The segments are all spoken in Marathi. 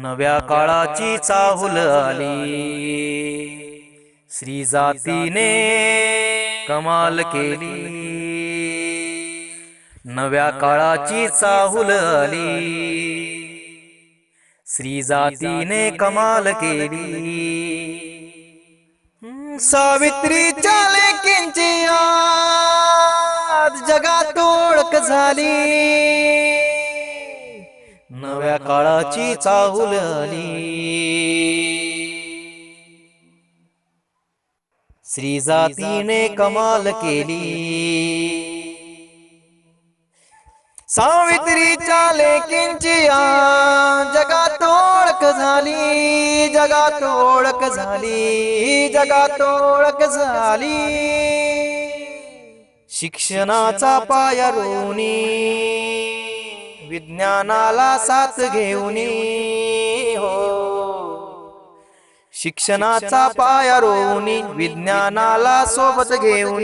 नव्या काळाची चाहुल आली, श्री जातीने कमाल केली. नव्या काळाची चाहुल आली, श्री जातीने कमाल केली. सावित्रीच्या लेकींची आज जगात ओळख झाली. नव्या काळाची चाहुल आली, श्री जातीने कमाल केली. सावित्रीच्या लेकींची आज जगात ओळख झाली. जगात ओळख झाली. जगात ओळख झाली. शिक्षणाचा पाया रोवणी, विज्ञानाला साथ घेऊन हो. शिक्षणाचा पाया रोवणी, विज्ञानाला सोबत घेऊन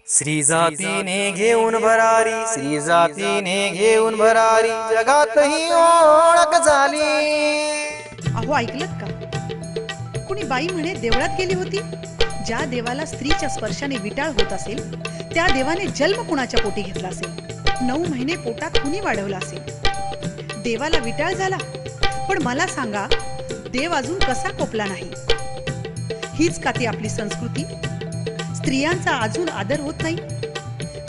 श्री जातीने घेऊन भरारी. श्री जातीने घेऊन भरारी, जगातही ओळख झाली. अहो ऐकलत का? कुणी बाई म्हणे देवळात गेली होती. ज्या देवाला स्त्रीच्या स्पर्शाने विटाळ होत असेल, त्या देवाने जन्म कुणाच्या पोटी घेतला असेल. 9 महिने पोटात कुणी वाढवला असेल. देवाला विटाळ झाला. पण मला सांगा, देव अजून कसा कोपला नाही? हीच का ती आपली संस्कृती? स्त्रियांचा अजून आदर होत नाही.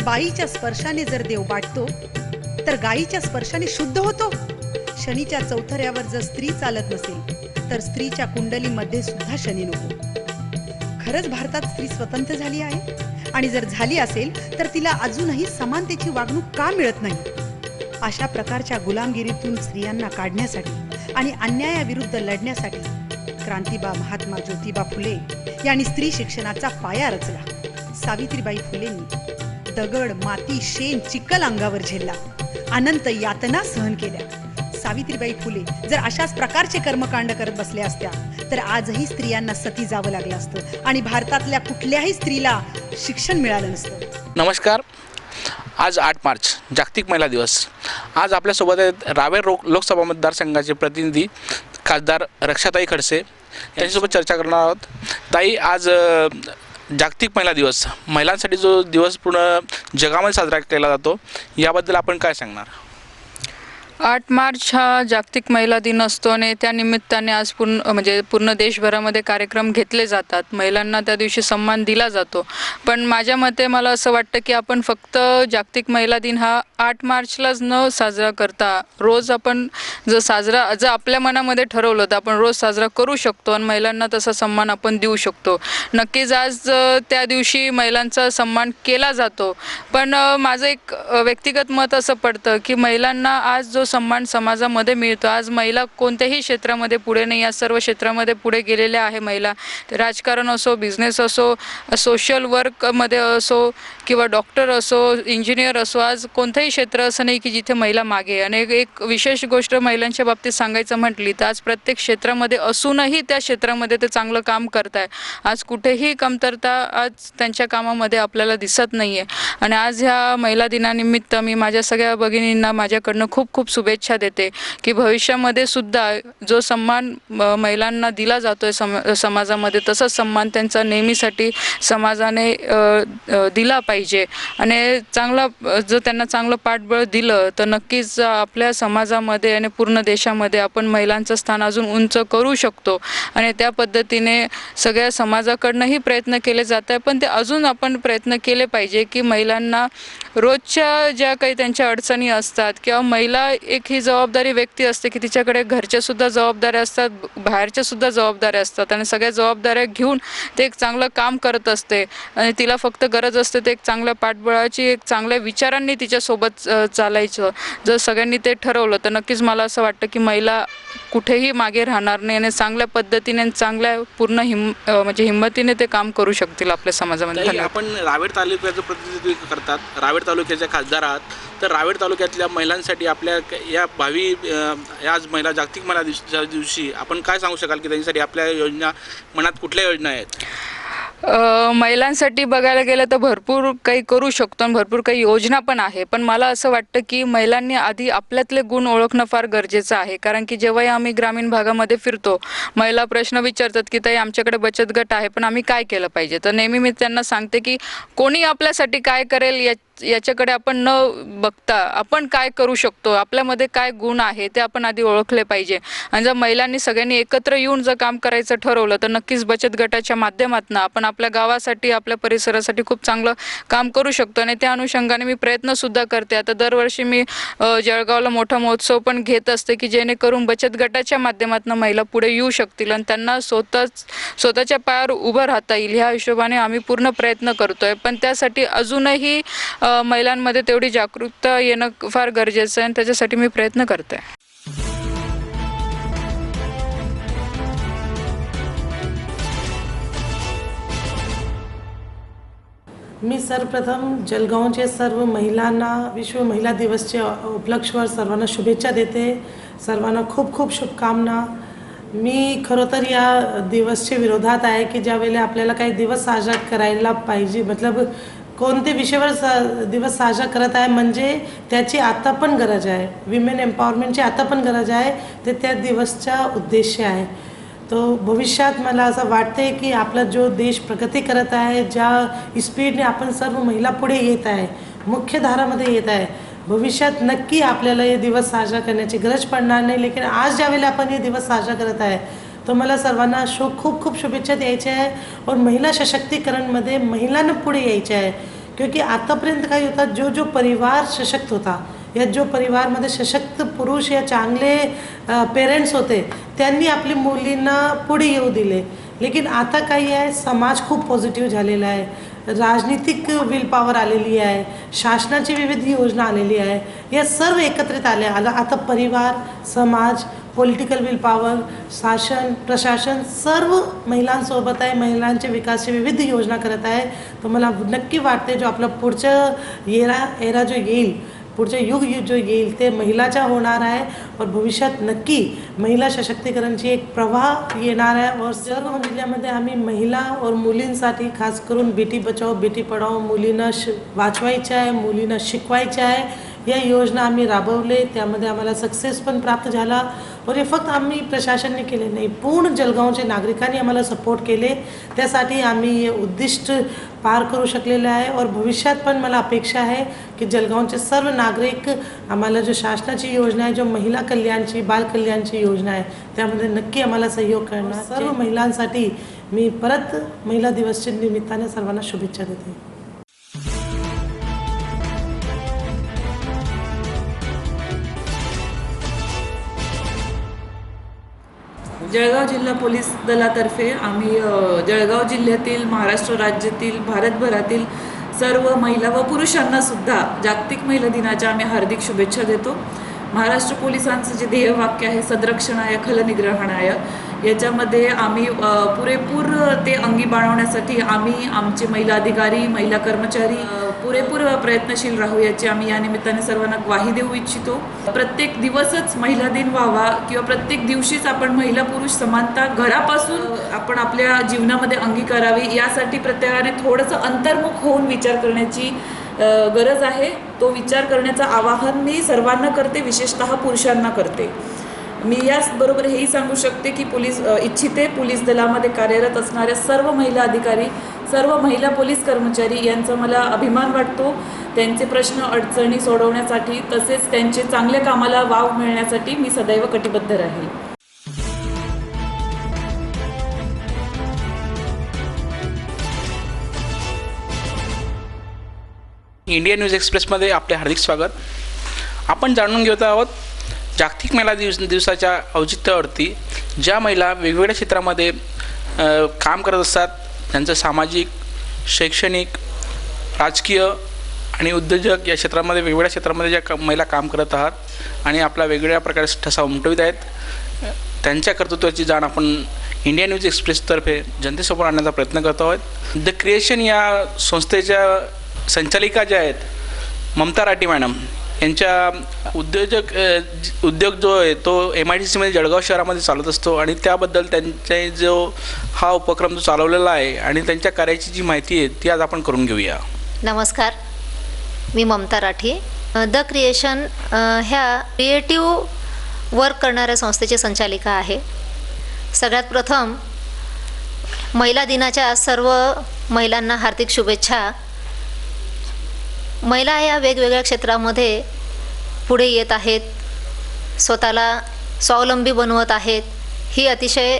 बाईच्या स्पर्शाने जर देव वाटतो, तर गायीच्या स्पर्शाने शुद्ध होतो. शनीच्या चौथऱ्यावर जर स्त्री चालत नसेल, तर स्त्रीच्या कुंडलीमध्ये सुद्धा शनी नको. खरंच भारतात स्त्री स्वतंत्र झाली आहे? आणि जर झाली असेल, तर तिला अजूनही समानतेची वागणूक का मिळत नाही? अशा प्रकारच्या गुलामगिरीतून स्त्रियांना काढण्यासाठी आणि अन्यायाविरुद्ध लढण्यासाठी क्रांतिबा महात्मा ज्योतिबा फुले यांनी स्त्री शिक्षणाचा पाया रचला. सावित्रीबाई फुलेंनी दगड, माती, शेण, चिखल अंगावर झेलला. अनंत यातना सहन केल्या. सावित्रीबाई फुले जर अशाच प्रकारचे कर्मकांड करत बसल्या असत्या, तर आजही स्त्रियांना सती जावं लागलं असतं आणि भारतातल्या कुठल्याही स्त्रीला शिक्षण मिळालं नसतं. नमस्कार. आज 8 मार्च जागतिक महिला दिवस. आज आपल्यासोबत आहेत रावेर लोकसभा मतदारसंघाचे प्रतिनिधी खासदार रक्षाताई खडसे. त्यांच्यासोबत चर्चा करणार आहोत. ताई, आज जागतिक महिला दिवस, महिलांसाठी जो दिवस पूर्ण जगामध्ये साजरा केला जातो, याबद्दल आपण काय सांगणार? 8 मार्च हा जागतिक महिला दिन असतो आणि त्या निमित्ताने आज पूर्ण देशभरामध्ये कार्यक्रम घेतले जातात. महिलांना त्या दिवशी सन्मान दिला जातो. पण माझ्या मते मला असं वाटतं की आपण फक्त जागतिक महिला दिन हा 8 मार्चलाच न साजरा करता रोज आपण जर आपल्या मनामध्ये ठरवलं तर आपण रोज साजरा करू शकतो आणि महिलांना तसा सन्मान आपण देऊ शकतो. नक्कीच आज त्या दिवशी महिलांचा सन्मान केला जातो. पण माझं एक व्यक्तिगत मत असं पडतं की महिलांना आज जो सन्मान समाजामध्ये मिळतो, आज महिला कोणत्याही क्षेत्रामध्ये पुढे नाही, या सर्व क्षेत्रामध्ये पुढे गेलेल्या आहे महिला. राजकारण असो, बिझनेस असो, सोशल वर्कमध्ये असो किंवा डॉक्टर असो, इंजिनियर असो, आज कोणतंही क्षेत्र असं नाही की जिथे महिला मागे. आणि एक विशेष गोष्ट महिलांच्या बाबतीत सांगायचं म्हटली तर आज प्रत्येक क्षेत्रामध्ये असूनही त्या क्षेत्रामध्ये ते चांगलं काम करत आहे. आज कुठेही कमतरता आज त्यांच्या कामामध्ये आपल्याला दिसत नाही आहे. आणि आज ह्या महिला दिनानिमित्त मी माझ्या सगळ्या भगिनींना माझ्याकडनं खूप खूप शुभेच्छा देते की भविष्यामध्ये सुद्धा जो सन्मान महिलांना दिला जातोय समाजामध्ये, तसाच सन्मान त्यांचा नेहमीसाठी समाजाने दिला पाहिजे. आणि जर त्यांना चांगलं पाठबळ दिलं तर नक्कीच आपल्या समाजामध्ये आणि पूर्ण देशामध्ये आपण महिलांचं स्थान अजून उंच करू शकतो. आणि त्या पद्धतीने सगळ्या समाजाकडनंही प्रयत्न केले जात आहे. पण ते अजून आपण प्रयत्न केले पाहिजे की महिलांना रोजच्या ज्या काही त्यांच्या अडचणी असतात किंवा महिला एक ही जबाबदारी व्यक्ती असते की तिच्याकडे घरच्या सुद्धा जबाबदाऱ्या असतात, बाहेरच्या सुद्धा जबाबदाऱ्या असतात आणि सगळ्या जबाबदाऱ्या घेऊन ते एक चांगलं काम करत असते. आणि तिला फक्त गरज असते ते एक चांगल्या पाठबळाची, एक चांगल्या विचारांनी तिच्यासोबत चालायचं. जर सगळ्यांनी ते ठरवलं तर नक्कीच मला असं वाटतं की महिला कुठेही मागे राहणार नाही आणि चांगल्या पद्धतीने चांगल्या पूर्ण हिंमतीने ते काम करू शकतील आपल्या समाजामध्ये. आपण रावेर तालुक्याचं प्रतिनिधित्व करतात, रावेर तालुक्याचे खासदार आहात, तर रावेर तालुक्यातल्या महिलांसाठी आपल्या या भावी आज महिला जागतिक महिला दिवशी आपण काय सांगू शकाल की त्यांच्यासाठी आपल्या योजना, मनात कुठल्या योजना आहेत? महिलांसाठी बघायला गेलं तर भरपूर काही करू शकतो आणि भरपूर काही योजना पण आहे. पण मला असं वाटतं की महिलांनी आधी आपल्यातले गुण ओळखणं फार गरजेचं आहे. कारण की जेव्हाही आम्ही ग्रामीण भागामध्ये फिरतो, महिला प्रश्न विचारतात की ताई आमच्याकडे बचत गट आहे, पण आम्ही काय केलं पाहिजे. तर नेहमी मी त्यांना सांगते की कोणी आपल्यासाठी काय करेल याच्याकडे आपण न बघता आपण काय करू शकतो, आपल्यामध्ये काय गुण आहे ते आपण आधी ओळखले पाहिजे. आणि जर महिलांनी सगळ्यांनी एकत्र येऊन जर काम करायचं ठरवलं तर नक्कीच बचत गटाच्या माध्यमातून आपण आपल्या गावासाठी, आपल्या परिसरासाठी खूप चांगलं काम करू शकतो. आणि त्या अनुषंगाने मी प्रयत्नसुद्धा करते. आता दरवर्षी मी जळगावला मोठा महोत्सव पण घेत असते की जेणेकरून बचत गटाच्या माध्यमातून महिला पुढे येऊ शकतील आणि त्यांना स्वतःच्या पायावर उभं राहता येईल. ह्या हिशोबाने आम्ही पूर्ण प्रयत्न करतोय. पण त्यासाठी अजूनही महिलांमध्ये तेवढी जागरूकता येणं फार गरजेचं आहे आणि त्याच्यासाठी मी प्रयत्न करते. मी सर्वप्रथम जळगावचे सर्व महिलांना विश्व महिला दिवसच्या उपलक्षावर सर्वांना शुभेच्छा देते. सर्वांना खूप खूप शुभकामना. मी खरं तर या दिवसच्या विरोधात आहे की ज्यावेळेला आपल्याला काही दिवस साजरा करायला पाहिजे, मतलब कोणते विषयावर दिवस साजरा करत आहे म्हणजे त्याची आता पण गरज आहे, विमेन एम्पॉवरमेंटची आता पण गरज आहे. ते त्या दिवसचा उद्देश आहे. तो भविष्यात मला असं वाटते की आपला जो देश प्रगती करत आहे, ज्या स्पीडने आपण सर्व महिला पुढे येत आहे, मुख्य धारामध्ये येत आहे, भविष्यात नक्की आपल्याला हे दिवस साजरा करण्याची गरज पडणार नाही. लेकिन आज ज्यावेळेला आपण हे दिवस साजरा करत आहे तो मला सर्वांना खूप खूप शुभेच्छा द्यायच्या आहे. और महिला सशक्तीकरणमध्ये महिलांना पुढे यायचे आहे. क्योंकि आतापर्यंत काय होता, जो परिवार सशक्त होता या जो परिवारमध्ये सशक्त पुरुष या चांगले पेरेंट्स होते त्यांनी आपली मुलींना पुढे येऊ दिले. लेकिन आता काही आहे, समाज खूप पॉझिटिव्ह झालेला आहे, राजनीतिक विल पॉवर आलेली आहे, शासनाची विविध योजना आलेली आहे, या सर्व एकत्रित आल्या. आता परिवार, समाज, पॉलिटिकल विल पॉवर, शासन, प्रशासन सर्व महिलांसोबत आहे, महिलांच्या विकासाची विविध योजना करत आहे. तर मला नक्की वाटते जो आपला पुढचं एरा जो येईल, पुढचं युग जो येईल ते महिलाचा होणार आहे. और भविष्यात नक्की महिला सशक्तीकरणची एक प्रवाह येणार आहे. और सर्व जिल्ह्यामध्ये आम्ही महिला और मुलींसाठी खास करून बेटी बचाओ बेटी पढाओ, मुलींना वाचवायच्या आहे, मुलींना शिकवायच्या आहे, या योजना आम्ही राबवले. त्यामध्ये आम्हाला सक्सेस पण प्राप्त झाला. और हे फक्त आम्ही प्रशासनाने केले नाही, पूर्ण जळगावचे नागरिकांनी आम्हाला सपोर्ट केले. त्यासाठी आम्ही हे उद्दिष्ट पार करू शकलेलं आहे. और भविष्यात पण मला अपेक्षा आहे की जळगावचे सर्व नागरिक आम्हाला जो शासनाची योजना आहे, जो महिला कल्याणची, बाल कल्याणची योजना आहे, त्यामध्ये नक्की आम्हाला सहयोग करणार. सर्व महिलांसाठी मी परत महिला दिवसच्या निमित्ताने सर्वांना शुभेच्छा देते. जळगाव जिल्हा पोलीस दलातर्फे आम्ही जळगाव जिल्ह्यातील, महाराष्ट्र राज्यातील, भारतभरातील सर्व महिला व पुरुषांना सुद्धा जागतिक महिला दिनाच्या आम्ही हार्दिक शुभेच्छा देतो. महाराष्ट्र पोलिसांचं जे ध्येयवाक्य आहे सदरक्षणाय खलनिग्रहणाय, याच्यामध्ये आम्ही पुरेपूर ते अंगी बाळगण्यासाठी आम्ही आमचे महिला अधिकारी, महिला कर्मचारी पुरेपूर प्रयत्नशील राहू याची आम्ही या निमित्ताने सर्वांना ग्वाही देऊ इच्छितो. प्रत्येक दिवसच महिला दिन व्हावा किंवा प्रत्येक दिवशीच आपण महिला पुरुष समानता घरापासून आपण आपल्या जीवनामध्ये अंगी करावी, यासाठी प्रत्येकाने थोडंसं अंतर्मुख होऊन विचार करण्याची गरज आहे. तो विचार करण्याचं आवाहन मी सर्वांना करते, विशेषतः पुरुषांना करते. मी याचबरोबर हेही सांगू शकते की पोलीस दलामध्ये कार्यरत असणाऱ्या सर्व महिला अधिकारी, सर्व महिला पोलीस कर्मचारी यांचा मला अभिमान वाटतो. त्यांचे प्रश्न अडचणी सोडवण्यासाठी तसेच त्यांचे चांगल्या कामाला वाव मिळण्यासाठी मी सदैव कटिबद्ध राहील. इंडिया न्यूज एक्सप्रेसमध्ये आपले हार्दिक स्वागत. आपण जाणून घेत आहोत जागतिक महिला दिवसाच्या औचित्यावरती ज्या महिला वेगवेगळ्या क्षेत्रामध्ये काम करत असतात, त्यांचं सामाजिक, शैक्षणिक, राजकीय आणि उद्योजक या क्षेत्रामध्ये वेगवेगळ्या क्षेत्रामध्ये ज्या महिला काम करत आहात आणि आपला वेगवेगळ्या प्रकारे ठसा उमटवित आहेत, त्यांच्या कर्तृत्वाची जाण आपण इंडिया न्यूज एक्सप्रेसतर्फे जनतेसमोर आणण्याचा प्रयत्न करत आहोत. द क्रिएशन या संस्थेच्या संचालिका ज्या आहेत ममता राठी मॅडम, यांच्या उद्योग जो आहे तो MIDCमध्ये जळगाव शहरामध्ये चालत असतो आणि त्याबद्दल त्यांचे जो हा उपक्रम जो चालवलेला आहे आणि त्यांच्या कार्याची जी माहिती आहे ती आज आपण करून घेऊया. नमस्कार, मी ममता राठी, द क्रिएशन ह्या क्रिएटिव्ह वर्क करणाऱ्या संस्थेची संचालिका आहे. सगळ्यात प्रथम महिला दिनाच्या सर्व महिलांना हार्दिक शुभेच्छा. महिला या वेगवेगळ्या क्षेत्रामध्ये पुढे येत आहेत, स्वतःला स्वावलंबी बनवत आहेत, ही अतिशय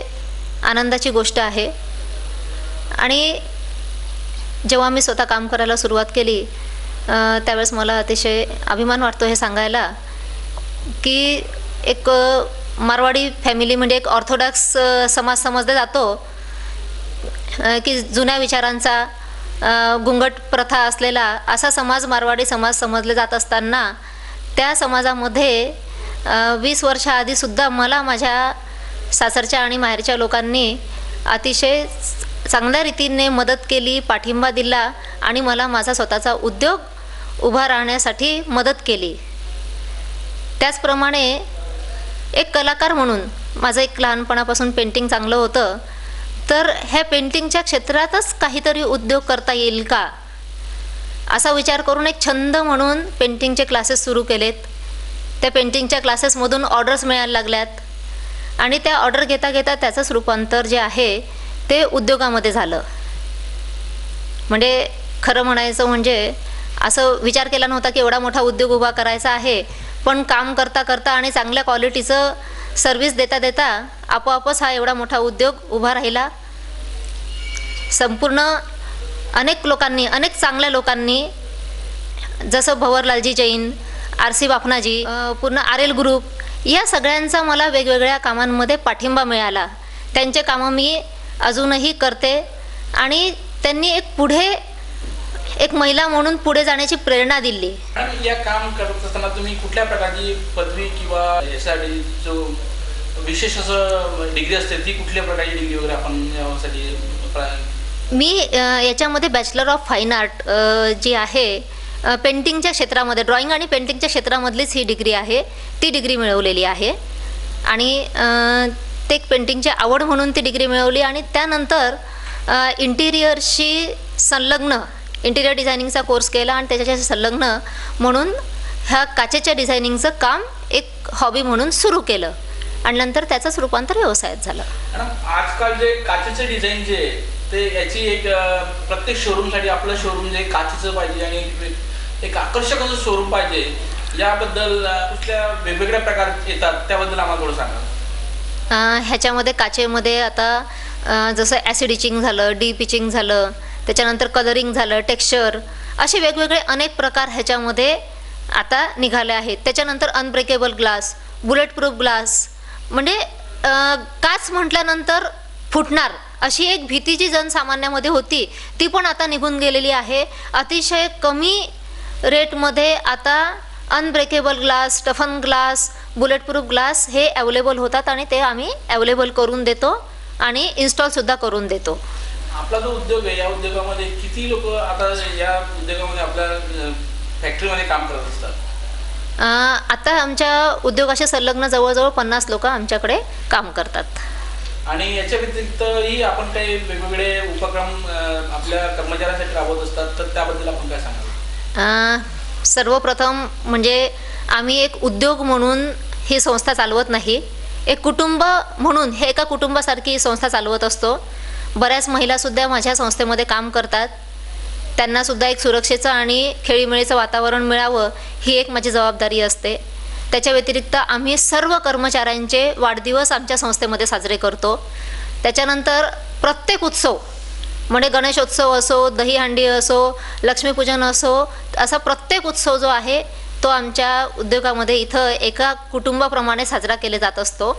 आनंदाची गोष्ट आहे. आणि जेव्हा मी स्वतः काम करायला सुरुवात केली त्यावेळेस मला अतिशय अभिमान वाटतो हे सांगायला की एक मारवाडी फॅमिली म्हणजे एक ऑर्थोडॉक्स समाज समजला जातो की जुन्या विचारांचा गुंगट प्रथा असलेला असा समाज मारवाडी समाज समजले जात असताना त्या समाजामध्ये 20 वर्षाआधीसुद्धा मला माझ्या सासरच्या आणि माहेरच्या लोकांनी अतिशय चांगल्या रीतीने मदत केली, पाठिंबा दिला आणि मला माझा स्वतःचा उद्योग उभा राहण्यासाठी मदत केली. त्याचप्रमाणे एक कलाकार म्हणून माझं एक लहानपणापासून पेंटिंग चांगलं होतं, तर ह्या पेंटिंगच्या क्षेत्रातच काहीतरी उद्योग करता येईल का असा विचार करून एक छंद म्हणून पेंटिंगचे क्लासेस सुरू केलेत. त्या पेंटिंगच्या क्लासेसमधून ऑर्डर्स मिळायला लागल्यात आणि त्या ऑर्डर घेता घेता त्याचंच रूपांतर जे आहे ते उद्योगामध्ये झालं. म्हणजे खरं म्हणायचं म्हणजे असं विचार केला नव्हता की एवढा मोठा उद्योग उभा करायचा आहे, पण काम करता करता आणि चांगल्या क्वालिटीचं सर्व्हिस देता देता आपोआपच हा एवढा मोठा उद्योग उभा राहिला. संपूर्ण अनेक लोकांनी, अनेक चांगल्या लोकांनी, जसं भंवरलालजी जैन, RC बाफनाजी, पूर्ण RL ग्रुप, या सगळ्यांचा मला वेगवेगळ्या कामांमध्ये पाठिंबा मिळाला. त्यांचे कामं मी अजूनही करते आणि त्यांनी एक महिला म्हणून पुढे जाण्याची प्रेरणा दिली. या काम करत असताना तुम्ही कुठल्या प्रकारची पदवी किंवा यासाठी जो विशेष असं डिग्री असते ती कुठल्या प्रकारची डिग्री वगैरे आपण यासाठी? मी याच्यामध्ये बॅचलर ऑफ फाईन आर्ट जी आहे पेंटिंगच्या क्षेत्रामध्ये, ड्रॉइंग आणि पेंटिंगच्या क्षेत्रामधलीच ही डिग्री आहे, ती डिग्री मिळवलेली आहे. आणि ते एक पेंटिंगची आवड म्हणून ती डिग्री मिळवली आणि त्यानंतर इंटिरियरशी संलग्न इंटिरियर डिझायनिंगचा कोर्स केला आणि त्याच्याशी संलग्न म्हणून ह्या काचेच्या डिझायनिंगचं काम एक हॉबी म्हणून सुरू केलं आणि नंतर त्याचंच रूपांतर व्यवसायात झालं. आजकाल जे काचेचे डिझाईन जे ते याची एक प्रत्येक शोरूमसाठी आपलं शोरूम जे काचेचं पाहिजे आणि एक आकर्षक असं शोरूम पाहिजे, याबद्दल कुठल्या वेगवेगळ्या प्रकार येतात त्याबद्दल आम्हाला थोडं सांगा. ह्याच्यामध्ये काचेमध्ये आता जसं ॲसिड इचिंग झालं, डीप इचिंग झालं, त्याच्यानंतर कलरिंग झालं, टेक्स्चर, असे वेगवेगळे अनेक प्रकार ह्याच्यामध्ये आता निघाले आहेत. त्याच्यानंतर unbreakable glass, bullet proof glass, म्हणजे काच म्हटल्यानंतर फुटणार अशी एक भीती जी जनसामान्यामध्ये होती ती पण आता निघून गेलेली आहे. अतिशय कमी रेटमध्ये आता unbreakable glass, टफन glass, bullet proof glass हे अवेलेबल होतात आणि ते आम्ही अवेलेबल करून देतो आणि इन्स्टॉलसुद्धा करून देतो. आपला जो उद्योग आहे या उद्योगामध्ये किती लोक आता या उद्योगामध्ये आपल्या फॅक्टरीमध्ये काम करत असतात? आता आमच्या उद्योगाशी संलग्न जवळजवळ 50 लोक आमच्याकडे काम करतात. आणि याच्या व्यतिरिक्तही आपण काही वेगवेगळे उपक्रम आपल्या कर्मचाऱ्यांसाठी राबवत असतात, तर त्याबद्दल आपण काय सांगाल? सर्वप्रथम म्हणजे आम्ही एक उद्योग म्हणून ही संस्था चालवत नाही, एक कुटुंब म्हणून हे एका कुटुंबासारखी ही संस्था चालवत असतो. बऱ्याच महिलासुद्धा माझ्या संस्थेमध्ये काम करतात, त्यांनासुद्धा एक सुरक्षेचं आणि खेळीमेळीचं वातावरण मिळावं ही एक माझी जबाबदारी असते. त्याच्या व्यतिरिक्त आम्ही सर्व कर्मचाऱ्यांचे वाढदिवस आमच्या संस्थेमध्ये साजरे करतो. त्याच्यानंतर प्रत्येक उत्सव म्हणजे गणेशोत्सव असो, दहीहंडी असो, लक्ष्मीपूजन असो, असा प्रत्येक उत्सव जो आहे तो आमच्या उद्योगामध्ये इथं एका कुटुंबाप्रमाणे साजरा केला जात असतो.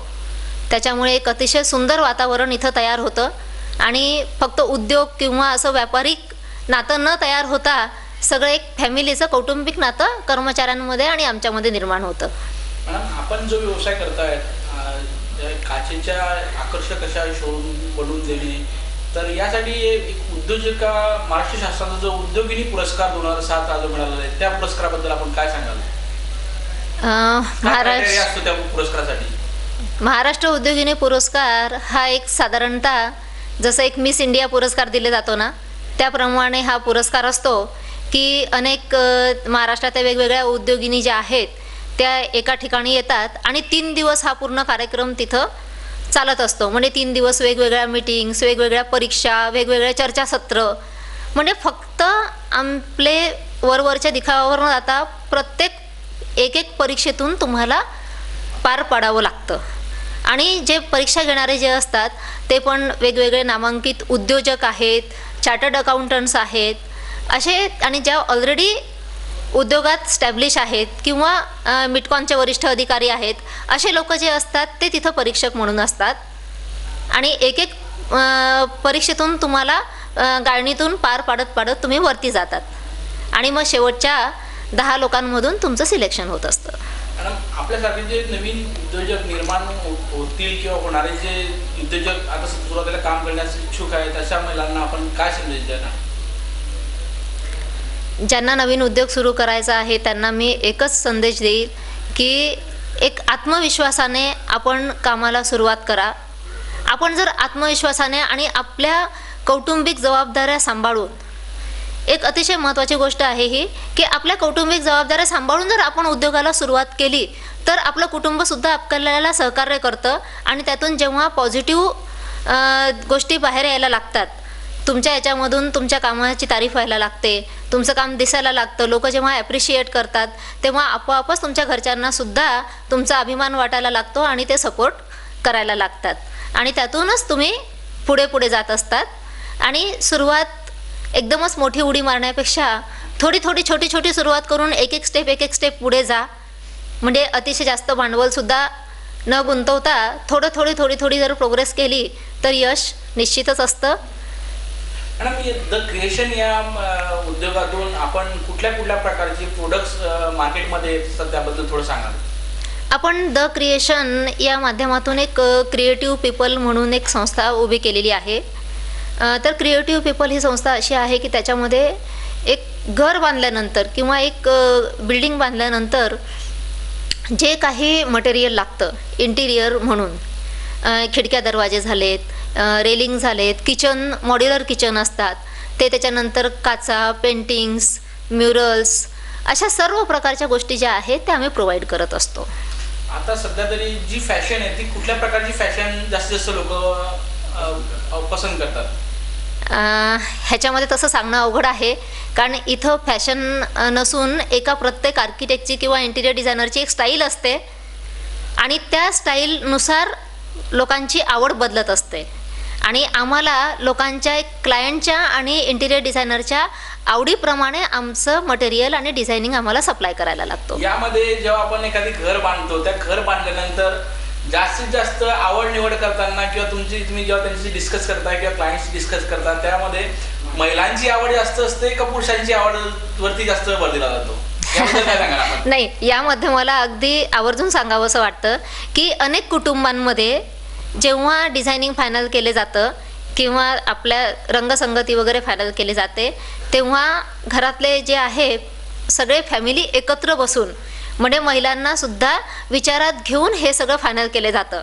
त्याच्यामुळे एक अतिशय सुंदर वातावरण इथं तयार होतं आणि फक्त उद्योग किंवा असं व्यापारिक नातं न तयार होता सगळं एक फॅमिलीचं कौटुंबिक नातं कर्मचाऱ्यांमध्ये आणि आमच्यामध्ये निर्माण होतं. मॅडम, आपण जो व्यवसाय करतायत काचेच्या आकर्षक अशा शोरूम बनवून देणे, तर यासाठी एक उद्योजका महाराष्ट्र शासनाचा जो उद्योगिनी पुरस्कार 2007 जो मिळालेला आहे त्या पुरस्काराबद्दल आपण काय सांगाल? महाराष्ट्र असतो त्या पुरस्कारासाठी? महाराष्ट्र उद्योगिनी पुरस्कार हा एक साधारणतः जसं एक मिस इंडिया पुरस्कार दिले जातो ना, त्याप्रमाणे हा पुरस्कार असतो की अनेक महाराष्ट्रातील वेगवेगळ्या उद्योगिनी ज्या आहेत त्या एका ठिकाणी येतात आणि 3 दिवस हा पूर्ण कार्यक्रम तिथं चालत असतो. म्हणजे 3 दिवस वेगवेगळ्या मीटिंग्स, वेगवेगळ्या परीक्षा, वेगवेगळ्या चर्चासत्र, म्हणजे फक्त आपले वरवरच्या दिखाव्यावर न जाता प्रत्येक एक परीक्षेतून तुम्हाला पार पाडावं लागतं. आणि जे परीक्षा घेणारे जे असतात ते पण वेगवेगळे नामांकित उद्योजक आहेत, चार्टर्ड अकाउंटंट्स आहेत असे, आणि ज्या ऑलरेडी उद्योगात स्टॅब्लिश आहेत किंवा मिटकॉनचे वरिष्ठ अधिकारी आहेत असे लोक जे असतात ते तिथं परीक्षक म्हणून असतात. आणि एक परीक्षेतून तुम्हाला गाळणीतून पार पाडत तुम्ही वरती जातात आणि मग शेवटच्या 10 लोकांमधून तुमचं सिलेक्शन होत असतं. मॅडम, आपल्यासारखे जे नवीन उद्योजक निर्माण होतील किंवा होणारे जे उद्योजक आता सुरुवातीला काम करण्यास इच्छुक आहेत अशा महिलांना आपण काय संदेश देणार? ज्यांना नवीन उद्योग सुरू करायचा आहे त्यांना मी एकच संदेश देईल की एक आत्मविश्वासाने आपण कामाला सुरुवात करा. आपण जर आत्मविश्वासाने आणि आपल्या कौटुंबिक जबाबदाऱ्या सांभाळून, एक अतिशय महत्त्वाची गोष्ट आहे ही की आपल्या कौटुंबिक जबाबदाऱ्या सांभाळून जर आपण उद्योगाला सुरुवात केली तर आपलं कुटुंबसुद्धा आपल्याला सहकार्य करतं आणि त्यातून जेव्हा पॉझिटिव्ह गोष्टी बाहेर यायला लागतात, तुमच्या याच्यामधून तुमच्या कामाची तारीफ व्हायला लागते, तुमचं काम दिसायला लागतं, लोक जेव्हा ॲप्रिशिएट करतात तेव्हा आपोआपच तुमच्या घरच्यांनासुद्धा तुमचा अभिमान वाटायला लागतो आणि ते सपोर्ट करायला लागतात आणि त्यातूनच तुम्ही पुढे जात असतात. आणि सुरुवात एकदमच मोठी उडी मारण्यापेक्षा थोडी छोटी सुरुवात करून एक स्टेप पुढे जा. म्हणजे अतिशय जास्त भांडवलसुद्धा न गुंतवता थोडी जर प्रोग्रेस केली तर यश निश्चितच असतं. मॅडम, द क्रिएशन या उद्योगातून आपण कुठल्या प्रकारचे प्रोडक्ट्स मार्केटमध्ये येतात त्याबद्दल थोडं सांगा. आपण द क्रिएशन या माध्यमातून एक क्रिएटिव्ह पीपल म्हणून एक संस्था उभी केलेली आहे. तर क्रिएटिव्ह पीपल ही संस्था अशी आहे की त्याच्यामध्ये एक घर बांधल्यानंतर किंवा एक बिल्डिंग बांधल्यानंतर जे काही मटेरियल लागतं इंटिरियर म्हणून, खिडक्या दरवाजे झालेत, रेलिंग झालेत, किचन, मॉड्युलर किचन असतात ते, त्याच्यानंतर काचा, पेंटिंग्स, म्युरल्स, अशा सर्व प्रकारच्या गोष्टी ज्या आहेत त्या आम्ही प्रोव्हाइड करत असतो. आता सध्या तरी जी फॅशन आहे ती कुठल्या प्रकारची फॅशन जास्त लोक पसंत करतात? ह्याच्यामध्ये तसं सांगणं अवघड आहे कारण इथं फॅशन नसून एका प्रत्येक आर्किटेक्टची किंवा इंटिरियर डिझायनरची एक स्टाईल असते आणि त्या स्टाईलनुसार लोकांची आवड बदलत असते आणि आम्हाला लोकांच्या एक क्लायंटच्या आणि इंटिरियर डिझायनरच्या आवडीप्रमाणे आमचं मटेरियल आणि डिझायनिंग आम्हाला सप्लाय करायला लागतो. यामध्ये जेव्हा आपण एखादी घर बांधतो त्या घर बांधल्यानंतर जास्तीत जास्त आवड निवड करताना किंवा तुम्ही जेव्हा त्यांची डिस्कस करता किंवा क्लायंटशी डिस्कस करता त्यामध्ये महिलांची आवड जास्त असते का पुरुषांची आवडवरती जास्त भर दिला जातो? नाही, यामध्ये मला अगदी आवर्जून सांगावंसं वाटतं की अनेक कुटुंबांमध्ये जेव्हा डिझायनिंग फायनल केले जातं किंवा आपल्या रंगसंगती वगैरे फायनल केली जाते तेव्हा घरातले जे आहे सगळे फॅमिली एकत्र बसून, म्हणजे महिलांना सुद्धा विचारात घेऊन हे सगळं फायनल केले जातं.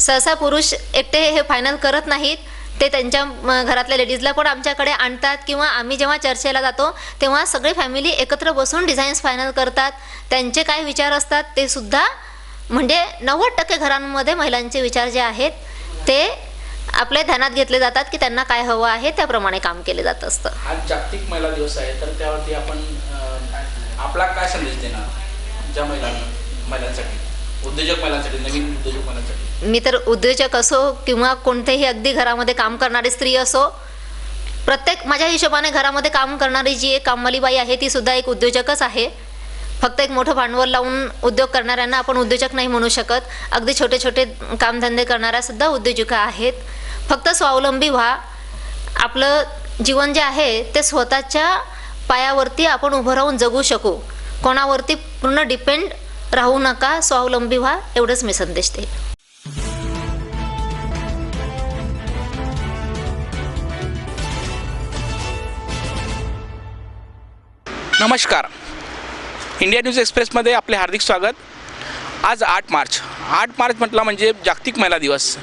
सहसा पुरुष एकटे हे फायनल करत नाहीत, ते त्यांच्या घरातल्या लेडीजला पण आमच्याकडे आणतात किंवा आम्ही जेव्हा चर्चेला जातो तेव्हा सगळे फॅमिली एकत्र बसून डिझाईन्स फायनल करतात. त्यांचे काय विचार असतात ते सुद्धा, म्हणजे 90% घरांमध्ये महिलांचे विचार जे आहेत ते आपल्या ध्यानात घेतले जातात की त्यांना काय हवं आहे त्याप्रमाणे काम केले जात असतं. आज जागतिक महिला दिवस आहे तर त्यावरती आपण आपला काय संदेश देणार ज्या महिलांसाठी, उद्योजक महिलांसाठी, नवीन उद्योजक महिलांसाठी? मी तर उद्योजक असो किंवा कोणतेही अगदी घरामध्ये काम करणारी स्त्री असो, प्रत्येक माझ्या हिशोबाने घरामध्ये काम करणारी जी एक कामवाली बाई आहे ती सुद्धा एक उद्योजकच आहे. फक्त एक मोठं भांडवल लावून उद्योग करणाऱ्यांना आपण उद्योजक नाही म्हणू शकत. अगदी छोटे कामधंदे करणाऱ्या सुद्धा उद्योजिका आहेत. फक्त स्वावलंबी व्हा. आपलं जीवन जे आहे ते स्वतःच्या पायावरती आपण उभं राहून जगू शकू. कोणावरती पूर्ण डिपेंड राहू नका, स्वावलंबी व्हा, एवढंच मी संदेश देईन. नमस्कार. इंडिया न्यूज एक्सप्रेसमध्ये आपले हार्दिक स्वागत. आज 8 मार्च म्हटलं म्हणजे जागतिक महिला दिवस.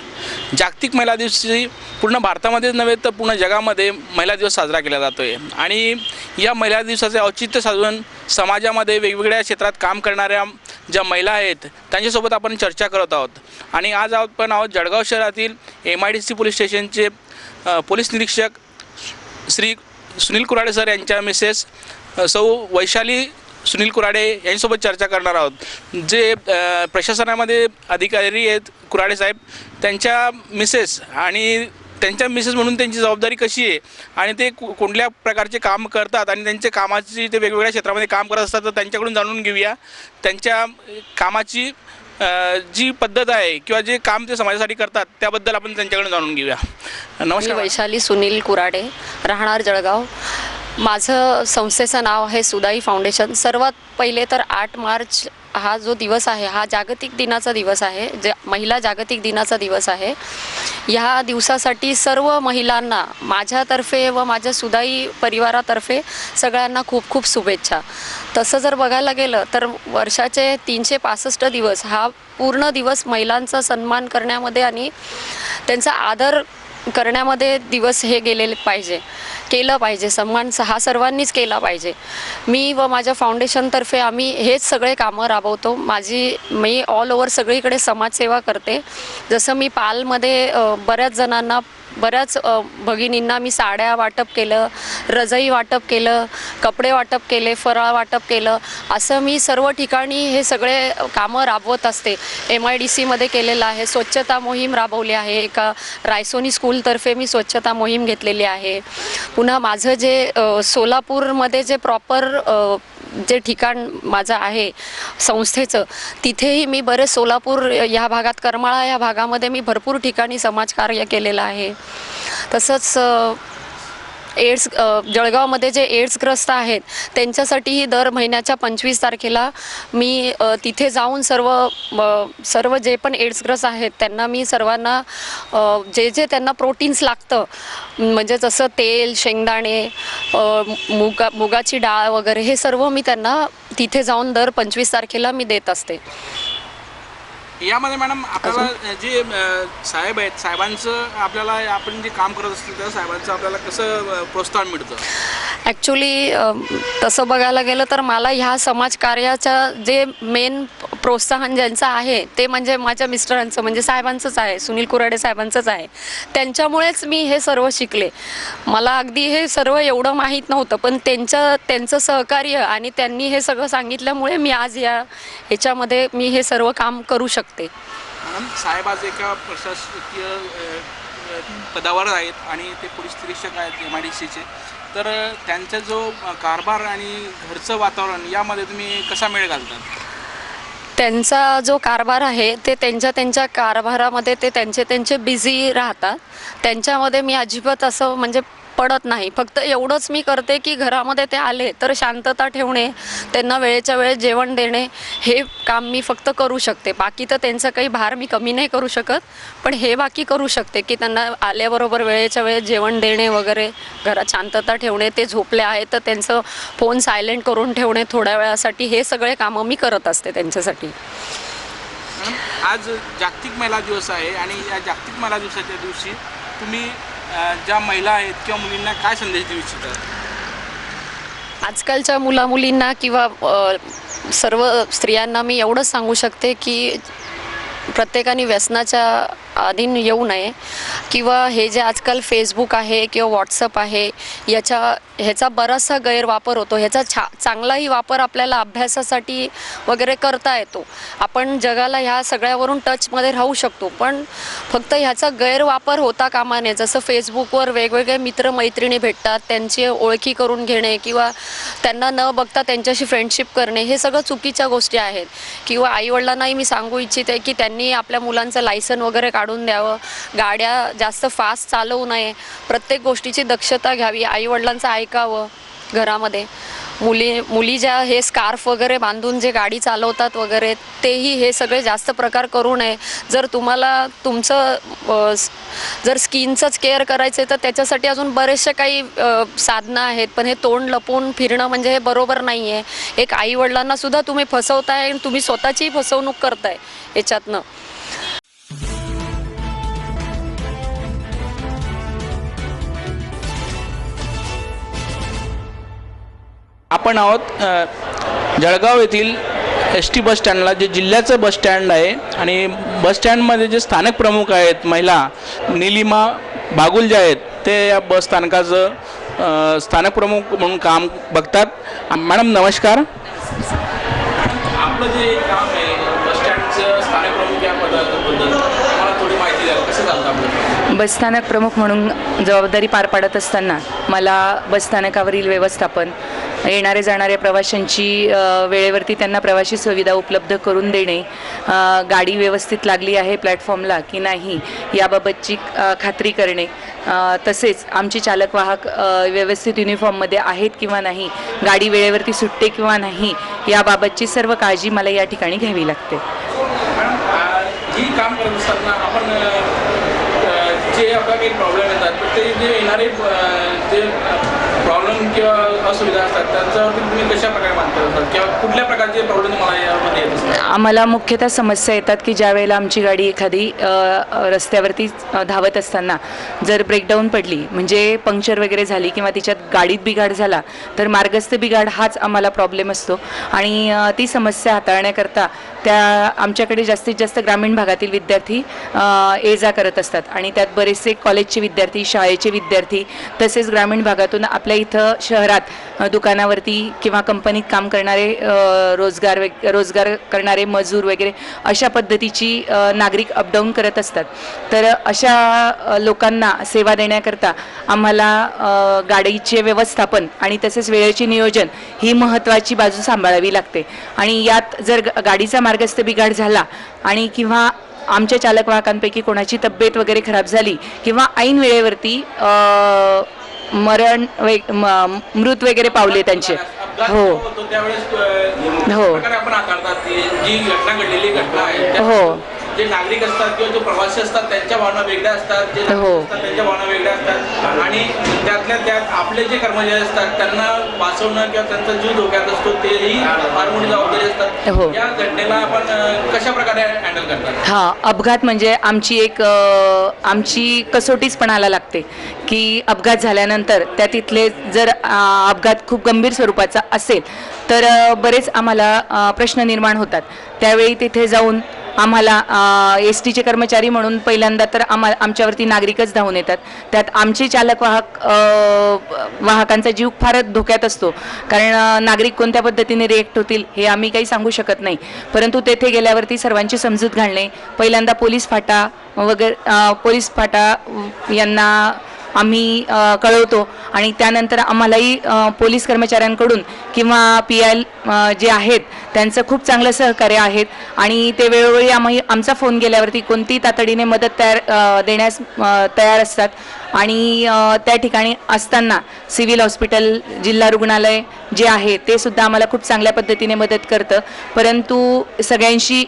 जागतिक महिला दिवशी पूर्ण भारतामध्येच नव्हे तर पूर्ण जगामध्ये महिला दिवस साजरा केला जातो आहे. आणि या महिला दिवसाचे औचित्य साधून समाजामध्ये वेगवेगळ्या क्षेत्रात काम करणाऱ्या ज्या महिला आहेत त्यांच्यासोबत आपण चर्चा करत आहोत. आणि आज आपण आहोत जळगाव शहरातील MIDC पोलीस स्टेशनचे पोलीस निरीक्षक श्री सुनील कुराडे सर यांच्या मिसेस सौ वैशाली सुनील कुराडे यांच्यासोबत चर्चा करणार आहोत. जे प्रशासनामध्ये अधिकारी आहेत कुराडे साहेब, त्यांच्या मिसेस आणि त्यांच्या मिसेस म्हणून त्यांची जबाबदारी कशी आहे आणि ते कोणत्या प्रकारचे काम करतात आणि त्यांच्या कामाची ते वेगवेगळ्या क्षेत्रामध्ये काम करत असतात, तर त्यांच्याकडून जाणून घेऊया. त्यांच्या कामाची जी पद्धत आहे किंवा जे काम ते समाजासाठी करतात त्याबद्दल आपण त्यांच्याकडून जाणून घेऊया. नमस्कार. मी वैशाली सुनील कुराडे, राहणार जळगाव. माझं संस्थेचं नाव आहे सुदाई फाउंडेशन. सर्वात पहिले तर 8 मार्च हा जो दिवस आहे हा जागतिक दिनाचा दिवस आहे, महिला जागतिक दिनाचा दिवस आहे. ह्या दिवसासाठी सर्व महिलांना माझ्यातर्फे व माझ्या सुदाई परिवारातर्फे सगळ्यांना खूप खूप शुभेच्छा. तसं जर बघायला गेलं तर वर्षाचे 365 दिवस हा पूर्ण दिवस महिलांचा सन्मान करण्यामध्ये आणि त्यांचा आदर करण्यामध्ये दिवस हे केलं पाहिजे. सन्मान हा सर्वांनीच केला पाहिजे. मी व माझ्या फाउंडेशनतर्फे आम्ही हेच सगळे कामं राबवतो. मी ऑल ओव्हर सगळीकडे समाजसेवा करते. जसं मी पालमध्ये बऱ्याच भगिनींना मी साड्या वाटप केलं, रजाई वाटप केलं, कपडे वाटप केले, फराळ वाटप केलं. असं मी सर्व ठिकाणी हे सगळे कामं राबवत असते. MIDCमध्ये केलेलं आहे. स्वच्छता मोहीम राबवली आहे. एका रायसोनी स्कूलतर्फे मी स्वच्छता मोहीम घेतलेली आहे. पुन्हा माझं जे सोलापूरमध्ये जे प्रॉपर जे ठिकाण माझं आहे संस्थेचं, तिथेही मी बरेच सोलापूर ह्या भागात, करमाळा ह्या भागामध्ये मी भरपूर ठिकाणी समाजकार्य केलेलं आहे. तसंच जळगावमध्ये जे एड्सग्रस्त आहेत त्यांच्यासाठीही दर महिन्याच्या 25 तारखेला मी तिथे जाऊन सर्व जे पण एड्सग्रस्त आहेत त्यांना मी सर्वांना जे त्यांना प्रोटीन्स लागतं, म्हणजे जसं तेल, शेंगदाणे, मुगाची डाळ वगैरे, हे सर्व मी त्यांना तिथे जाऊन दर 25 तारखेला मी देत असते. यामध्ये मॅडम आपल्याला जे साहेब आहेत, साहेबांचं आपल्याला आपण जे काम करत असतील त्या साहेबांचं आपल्याला कसं प्रोत्साहन मिळतं? ॲक्च्युली तसं बघायला गेलं तर मला ह्या समाजकार्याचं जे मेन प्रोत्साहन ज्यांचं आहे ते म्हणजे माझ्या मिस्टरांचं, म्हणजे साहेबांचंच आहे, सुनील कुराडे साहेबांचंच आहे. त्यांच्यामुळेच मी हे सर्व शिकले. मला अगदी हे सर्व एवढं माहीत नव्हतं, पण त्यांचं सहकार्य आणि त्यांनी हे सगळं सांगितल्यामुळे मी आज ह्याच्यामध्ये मी हे सर्व काम करू शकते. साहेब आज एका प्रशासकीय पदावर आहेत आणि ते पोलीस निरीक्षक आहेत MIDCचे, तर त्यांचा जो कारभार आणि घरचं वातावरण यामध्ये तुम्ही कसा मेळ घालतात? त्यांचा जो कारभार आहे ते त्यांच्या कारभारामध्ये ते त्यांचे बिझी राहतात. त्यांच्यामध्ये मी अजिबात असं म्हणजे पडत नाही. फक्त एवढंच मी करते की घरामध्ये ते आले तर शांतता ठेवणे, त्यांना वेळेच्या वेळेस जेवण देणे, हे काम मी फक्त करू शकते. बाकी तर त्यांचं काही भार मी कमी नाही करू शकत, पण हे बाकी करू शकते की त्यांना आल्याबरोबर वेळेच्या वेळेस जेवण देणे वगैरे, घरात शांतता ठेवणे. ते झोपले आहेत तर त्यांचं फोन सायलेंट करून ठेवणे थोड्या वेळासाठी, हे सगळे कामं मी करत असते त्यांच्यासाठी. आज जागतिक महिला दिवस आहे आणि या जागतिक महिला दिवसाच्या दिवशी तुम्ही ज्या महिला आहेत किंवा मुलींना काय संदेश देऊ इच्छितात? आजकालच्या मुलींना किंवा सर्व स्त्रियांना मी एवढंच सांगू शकते की प्रत्येकाने व्यसनाच्या अधीन येऊ नये, किंवा हे जे आजकाल फेसबुक आहे किंवा व्हॉट्सअप आहे ह्याचा बराचसा गैरवापर होतो. ह्याचा चांगलाही वापर आपल्याला अभ्यासासाठी वगैरे करता येतो. आपण जगाला ह्या सगळ्यावरून टचमध्ये राहू शकतो, पण फक्त ह्याचा गैरवापर होता कामा नये. जसं फेसबुकवर वेगवेगळे मित्रमैत्रिणी भेटतात, त्यांची ओळखी करून घेणे किंवा त्यांना न बघता त्यांच्याशी फ्रेंडशिप करणे, हे सगळं चुकीच्या गोष्टी आहेत. किंवा आईवडिलांनाही मी सांगू इच्छिते की त्यांनी आपल्या मुलांचं लायसन वगैरे काढून द्यावं, गाड्या जास्त फास्ट चालवू नये, प्रत्येक गोष्टीची दक्षता घ्यावी, आईवडिलांचं ऐकावं. घरामध्ये मुली ज्या हे स्कार्फ वगैरे बांधून जे गाडी चालवतात वगैरे, तेही हे सगळे जास्त प्रकार करू नये. जर तुम्हाला तुमचं जर स्किनचंच केअर करायचं आहे तर त्याच्यासाठी अजून बरेचसे काही साधनं आहेत, पण हे तोंड लपवून फिरणं म्हणजे हे बरोबर नाही आहे. एक आईवडिलांना सुद्धा तुम्ही फसवताय आणि तुम्ही स्वतःचीही फसवणूक करताय याच्यातनं. आपण आहोत जळगाव येथील ST बस स्टँडला, जे जिल्ह्याचं बस स्टँड आहे. आणि बस स्टँडमध्ये जे स्थानक प्रमुख आहेत महिला, निलिमा बागुल जे आहेत, ते या बस स्थानकाचं स्थानक प्रमुख म्हणून काम बघतात. मॅडम नमस्कार. आपलं जे काम आहे बस स्टँडचं स्थानक प्रमुख या पदाबद्दल मला थोडी माहिती द्या, कसं चालतं आपलं? बसस्थानक प्रमुख म्हणून जबाबदारी पार पाडत असताना मला बसस्थानकावरील व्यवस्थापन, येणारे जाणाऱ्या प्रवाशांची वेळेवरती त्यांना प्रवासी सुविधा उपलब्ध करून देणे, गाडी व्यवस्थित लागली आहे प्लॅटफॉर्मला की नाही याबाबतची खात्री करणे, तसेच आमचे चालक वाहक व्यवस्थित युनिफॉर्ममध्ये आहेत किंवा नाही, गाडी वेळेवरती सुटते किंवा नाही याबाबतची सर्व काळजी मला या ठिकाणी घ्यावी लागते. ही काम करत असताना आपण जे आपला काही प्रॉब्लेम येतात ते जे येणारे जे प्रॉब्लेम किंवा असुविधा असतात त्याच्यावरती तुम्ही कशा प्रकारे मात करतात किंवा कुठल्या प्रकारचे प्रॉब्लेम तुम्हाला यामध्ये येत असतात? आम्हाला मुख्यतः समस्या येतात की ज्या वेळेला आमची गाडी एखादी रस्त्यावरती धावत असताना जर ब्रेकडाऊन पडली, म्हणजे पंक्चर वगैरे झाली किंवा तिच्यात गाडीत बिघाड झाला, तर मार्गस्थ बिघाड हाच आम्हाला प्रॉब्लेम असतो. आणि ती समस्या हाताळण्याकरता आमच्याकडे जास्तीत जास्त ग्रामीण भागातील विद्यार्थी ये जा करत असतात. आणि त्यात बरेचसे कॉलेजचे विद्यार्थी, शाळेचे विद्यार्थी, तसेच ग्रामीण भागातून आपल्या इथं शहरात दुकानावरती किंवा कंपनीत काम करणारे रोजगार करणारे मजूर वगैरे अशा पद्धतीची नागरिक अपडाऊन करत असतात. तर अशा लोकांना सेवा देण्याकरता आम्हाला गाडीचे व्यवस्थापन आणि तसेच वेळेचे नियोजन ही महत्त्वाची बाजू सांभाळावी लागते. आणि यात जर गाडीचा मार्गस्थ बिघाड झाला आणि किंवा आमच्या चालक वाहकांपैकी कोणाची तब्येत वगैरे खराब झाली किंवा ऐन वेळेवरती मृत वगैरे पावले त्यांचे, हो हो हो, जे नागरिक असतात किंवा जो प्रवासी असतात त्यांच्या भावना वेगळ्या असतात, जे त्यांच्या भावना वेगळ्या असतात. आणि त्यातल्या त्यात आपले जे कर्मचारी असतात त्यांना वाचवणं किंवा त्यांचा जीव धोक्यात असतो, तेही फार मोठी जबाबदारी असतात. या घटनेला आपण कशा प्रकारे हँडल करतात? हां, अपघात म्हणजे आमची कसोटीच पणाला लागते की अपघात झाल्यानंतर त्या तिथले जर अपघात खूप गंभीर स्वरूपाचा असेल तर बरेच आम्हाला प्रश्न निर्माण होतात. त्यावेळी तिथे जाऊन आम्हाला STचे कर्मचारी म्हणून पहिल्यांदा तर आमच्यावरती नागरिकच धावून येतात. त्यात आमचे चालक वाहकांचा जीव फारच धोक्यात असतो, कारण नागरिक कोणत्या पद्धतीने रिएक्ट होतील हे आम्ही काही सांगू शकत नाही. परंतु तेथे गेल्यावरती सर्वांची समजूत घालणे, पहिल्यांदा पोलीस फाटा यांना आम्ही कळवतो आणि त्यानंतर आम्हालाही पोलीस कर्मचाऱ्यांकडून किंवा PI जे आहेत त्यांचं खूप चांगलं सहकार्य आहेत. आणि ते वेळोवेळी आमचा फोन गेल्यावरती कोणतीही तातडीने मदत देण्यास तयार असतात. आणि त्या ठिकाणी असताना सिव्हिल हॉस्पिटल, जिल्हा रुग्णालय जे आहे ते सुद्धा आम्हाला खूप चांगल्या पद्धतीने मदत करतं. परंतु सगळ्यांशी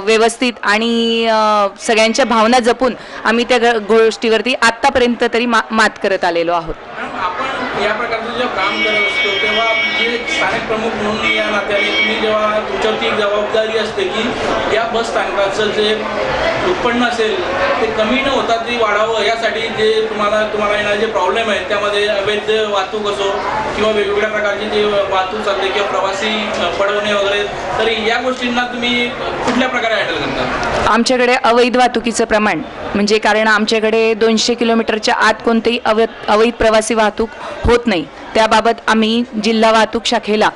व्यवस्थित आणि सगळ्यांच्या भावना जपून आम्ही त्या गोष्टीवरती आत्तापर्यंत तरी मात करत आलेलो आहोत. आपण या प्रकारचं जेव्हा काम करत असतो तेव्हा जे स्थानिक प्रमुख म्हणून या नात्याने तुम्ही जेव्हा तुमच्यावरती एक जबाबदारी असते की या बस स्थानकाचं जे उत्पन्न असेल ते कमी न होता ते वाढावं, यासाठी जे तुम्हाला येणारे जे प्रॉब्लेम आहेत त्यामध्ये अवैध वाहतूक असो किंवा वेगवेगळ्या प्रकारची जे वाहतूक चालते किंवा प्रवासी पडवणे वगैरे, तर या गोष्टींना तुम्ही कुठल्या प्रकारे हँडल करता? आमच्याकडे अवैध वाहतुकीचं प्रमाण म्हणजे कारण आमच्याकडे 200 किलोमीटरच्या आत कोणतेही अवैध प्रवासी वाहतूक होत नाही. त्याबाबत आम्ही जिल्हा वाहतूक शाखेला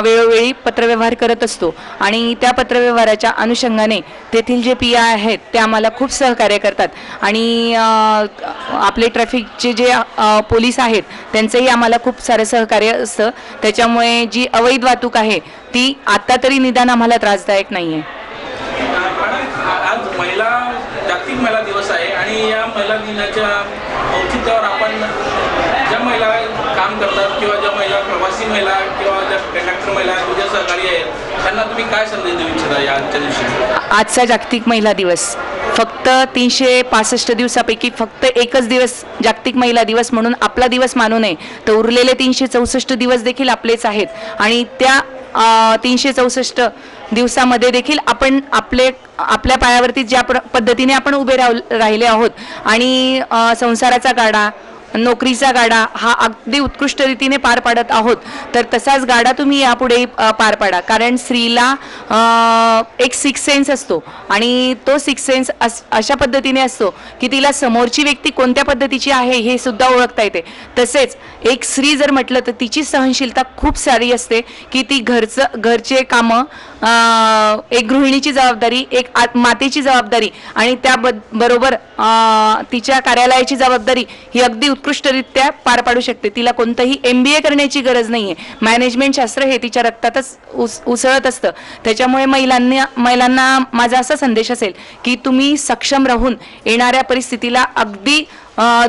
वेळोवेळी पत्रव्यवहार करत असतो आणि त्या पत्रव्यवहाराच्या अनुषंगाने तेथील जे PI आहेत ते आम्हाला खूप सहकार्य करतात. आणि आपले ट्रॅफिकचे जे पोलीस आहेत त्यांचंही आम्हाला खूप सारं सहकार्य असतं. त्याच्यामुळे जी अवैध वाहतूक आहे ती आत्ता तरी निदान आम्हाला त्रासदायक नाही आहे. आज जागतिक महिला दिवस आहे आणि या महिला दिनाच्या औचित्यावर आपण ज्या महिला काम करतात किंवा ज्या महिला प्रवासी महिला किंवा ज्या कंडक्टर महिला तुझ्या सहकारी आहेत त्यांना तुम्ही काय संदेश देऊ इच्छिता या आजच्या दिवशी? आजचा जागतिक महिला दिवस फक्त 365 दिवसापैकी फक्त एकच दिवस जागतिक महिला दिवस म्हणून आपला दिवस मानू नये, तर उरलेले 364 दिवस देखील आपलेच आहेत आणि त्या 364 दिवसामध्ये देखील आपण आपल्या पायावरती ज्या पद्धतीने आपण उभे राहिले आहोत आणि संसाराचा गाडा, नोकरीचा गाडा हा अगदी उत्कृष्ट रीतीने पार पाडत आहोत, तर तसाच गाडा तुम्ही यापुढे पार पाडा. कारण स्त्रीला एक सिक्स सेन्स असतो आणि तो सिक्स सेन्स अशा पद्धतीने असतो की तिला समोरची व्यक्ती कोणत्या पद्धतीची आहे हे सुद्धा ओळखता येते. तसेच एक स्त्री जर म्हटलं तर तिची सहनशीलता खूप सारी असते की ती घरचे कामं, एक गृहिणीची जबाबदारी, एक मातेची जबाबदारी आणि त्या बरोबर तिच्या कार्यालयाची जबाबदारी ही अगदी उत्कृष्टरित्या पार पाडू शकते. तिला कोणतंही MBA करण्याची गरज नाही आहे. मॅनेजमेंट शास्त्र हे तिच्या रक्तातच उसळत असतं. त्याच्यामुळे महिलांना माझा असा संदेश असेल की तुम्ही सक्षम राहून येणाऱ्या परिस्थितीला अगदी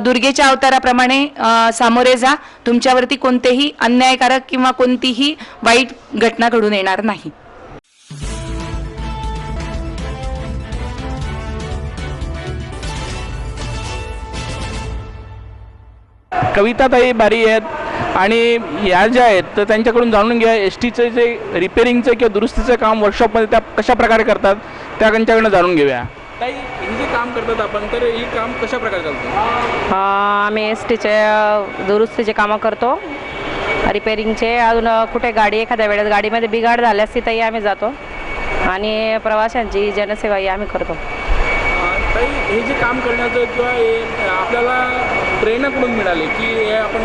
दुर्गेच्या अवताराप्रमाणे सामोरे जा. तुमच्यावरती कोणतेही अन्यायकारक किंवा कोणतीही वाईट घटना घडून येणार नाही. कविताताई बारी आहेत आणि या ज्या आहेत तर त्यांच्याकडून जाणून घ्या STचं जे रिपेअरिंगचं किंवा दुरुस्तीचं काम वर्कशॉपमध्ये त्या कशा प्रकारे करतात त्या त्यांच्याकडनं जाणून घेऊया. ताई, हे जे काम करतात आपण तर हे काम कशा प्रकारे करतो? आम्ही STचे दुरुस्तीचे कामं करतो, रिपेअरिंगचे. अजून कुठे गाडी एखाद्या वेळेस गाडीमध्ये बिघाड झाल्यास तिथंही आम्ही जातो आणि प्रवाशांची जनसेवाही आम्ही करतो. ताई, हे जे काम करण्याचं किंवा हे आपल्याला प्रेरणा कुठून मिळाली की हे आपण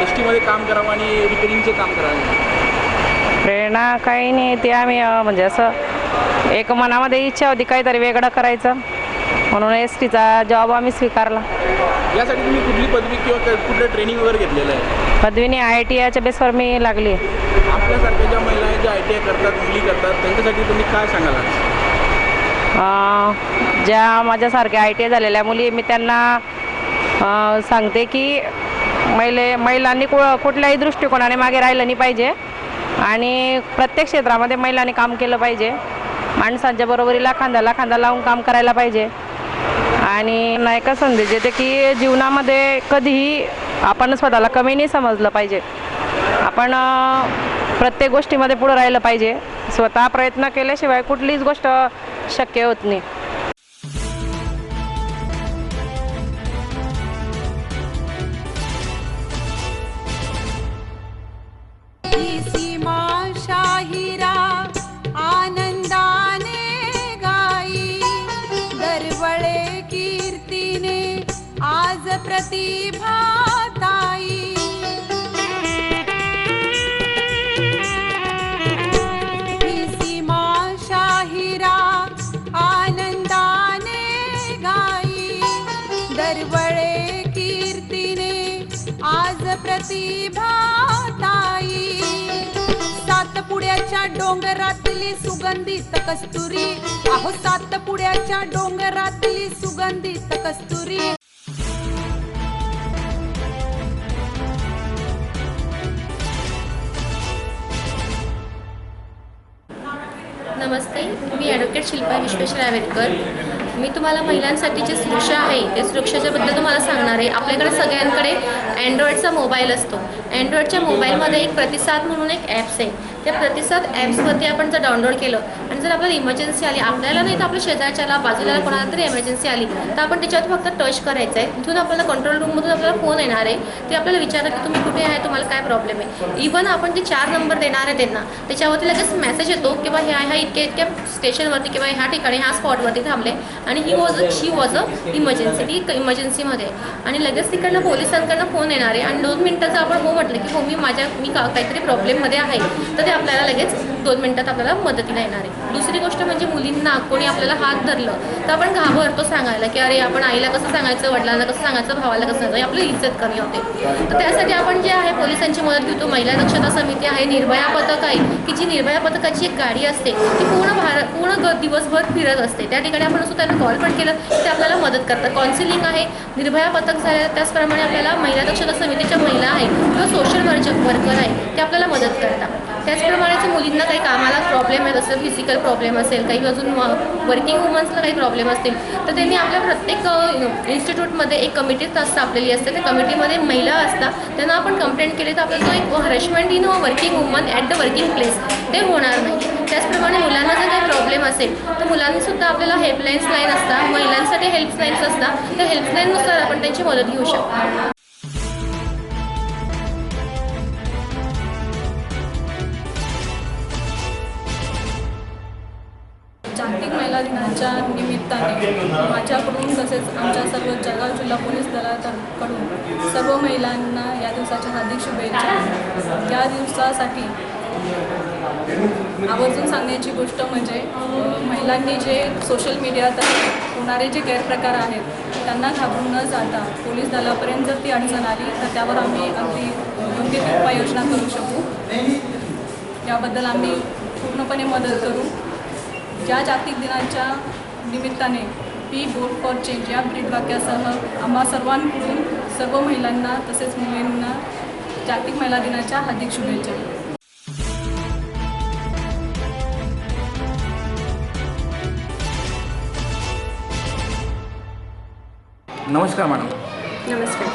STमध्ये काम करावं आणि रिपेअरिंगचे काम करावं? प्रेरणा काही नाही, ते आम्ही म्हणजे असं एक मनामध्ये इच्छा होती काहीतरी वेगळं करायचं म्हणून STचा जॉब आम्ही स्वीकारला. यासाठी तुम्ही कुठली पदवी किंवा कुठलं ट्रेनिंग वगैरे घेतलेलं आहे? पदवीने ITIच्या बेसवर मी लागली. आपल्यासारख्या ज्या महिला आहेत ज्या ITI करतात, मुली करतात, त्यांच्यासाठी तुम्ही काय सांगाल? ज्या माझ्यासारख्या ITI झालेल्या मुली मी त्यांना सांगते की महिलांनी कुठल्याही दृष्टिकोनाने मागे राहिलं नाही पाहिजे आणि प्रत्येक क्षेत्रामध्ये महिलांनी काम केलं पाहिजे. माणसांच्या बरोबरीला खांद्याला खांदा लावून काम करायला पाहिजे आणि नायका संदेश देते की जीवनामध्ये कधीही आपण स्वतःला कमी नाही समजलं पाहिजे. आपण प्रत्येक गोष्टीमध्ये पुढे राहिलं पाहिजे. स्वतः प्रयत्न केल्याशिवाय कुठलीच गोष्ट शक्य होत नाही. शाहिरा आनंदाने गाई दरवळे कीर्तीने आज प्रतिभा ताई. सीमा शाहिरा आनंदाने गाई दरवळे कीर्तीने आज प्रतिभा ताई. सातपुड्याच्या डोंगरातली सुगंधित कस्तुरी, अहो सातपुड्याच्या डोंगरातली सुगंधित कस्तुरी. नमस्ते, मी ॲडव्होकेट शिल्पा विश्वेश्वर आवेदकर. मी तुम्हाला महिलांसाठी जी सुरक्षा आहे त्या सुरक्षेच्याबद्दल तुम्हाला सांगणार आहे. आपल्याकडे सगळ्यांकडे अँड्रॉइडचा मोबाईल असतो. अँड्रॉइडच्या मोबाईलमध्ये एक प्रतिसाद म्हणून एक ॲप्स आहे. त्या प्रतिसाद ॲप्सवरती आपण जर डाउनलोड केलं आणि जर आपल्याला इमर्जन्सी आली, आपल्याला नाही तर आपल्या शेजारच्याला बाजूला कोणाला तरी एमर्जन्सी आली, तर आपण त्याच्यावर फक्त टच करायचं आहे. तिथून आपल्याला कंट्रोल रूममधून आपल्याला फोन येणार आहे. ते आपल्याला विचारतात की तुम्ही कुठे आहे, तुम्हाला काय प्रॉब्लेम आहे. इवन आपण ते 4 नंबर देणार आहे त्यांना, त्याच्यावरती लगेच मेसेज येतो की बा ह्या इतक्या स्टेशनवरती किंवा ह्या ठिकाणी ह्या स्पॉटवरती थांबले आणि ही वॉज अ इमर्जन्सी. ती इमर्जन्सीमध्ये आणि लगेच तिकडनं पोलिसांकडनं फोन येणार आहे आणि 2 मिनिटाचं आपण हो म्हटलं की हो मी काहीतरी प्रॉब्लेममध्ये आहे, तर ते ते आपल्याला लगेच 2 मिनिटात आपल्याला मदतीला येणार आहे. दुसरी गोष्ट म्हणजे मुलींना कोणी आपल्याला हात धरलं तर आपण घाबरतो सांगायला की अरे आपण आईला कसं सांगायचं, वडिलांना कसं सांगायचं, भावाला कसं सांगायचं, आपली इज्जत कमी होते. तर त्यासाठी आपण जे आहे पोलिसांची मदत घेतो. महिला दक्षता समिती आहे, निर्भया पथक आहे की जी निर्भया पथकाची एक गाडी असते ती पूर्ण दिवसभर फिरत असते. त्या ठिकाणी आपण असं त्यांना कॉल पण केलं ते आपल्याला मदत करतात. काउन्सिलिंग आहे, निर्भया पथक झाले, त्याचप्रमाणे आपल्याला महिला दक्षता समितीच्या महिला आहे किंवा सोशल वर्कर आहे ते आपल्याला मदत करतात. त्याचप्रमाणे मुलींना काही कामाला प्रॉब्लेम आहे, जसं फिजिकल प्रॉब्लेम असेल, काही अजून वर्किंग वुमन्सला काही प्रॉब्लेम असतील तर त्यांनी आपल्या प्रत्येक इन्स्टिट्यूटमध्ये एक कमिटी स्थापलेली असते. त्या कमिटीमध्ये महिला असतात, त्यांना आपण कंप्लेंट केली तर आपल्याला तो एक harassment in working woman at the working place ते होणार नाही. त्याचप्रमाणे मुलांना जर काही प्रॉब्लेम असेल तर मुलांनीसुद्धा आपल्याला हेल्पलाईन्स लाईन असतात, महिलांसाठी हेल्पलाईन्स असतात, त्या हेल्पलाईननुसार आपण त्यांची मदत घेऊ शकतो. जागतिक महिला दिनाच्या निमित्ताने माझ्याकडून तसेच आमच्या सर्व जळगाव जिल्हा पोलीस दलाकडून सर्व महिलांना या दिवसाच्या हार्दिक शुभेच्छा. या दिवसासाठी आवर्जून सांगण्याची गोष्ट म्हणजे महिलांनी जे सोशल मीडियात होणारे जे गैरप्रकार आहेत त्यांना घाबरून न जाता पोलीस दलापर्यंत जर ती अडचण आली तर त्यावर आम्ही अगदी योग्य ती उपाययोजना करू शकू. याबद्दल आम्ही पूर्णपणे मदत करू. या जागतिक दिनाच्या निमित्ताने बी बोल्ड फॉर चेंज या ब्रीदवाक्यासह आम्हा सर्वांकडून सर्व महिलांना तसेच मुलींना जागतिक महिला दिनाच्या हार्दिक शुभेच्छा. नमस्कार मॅडम. नमस्कार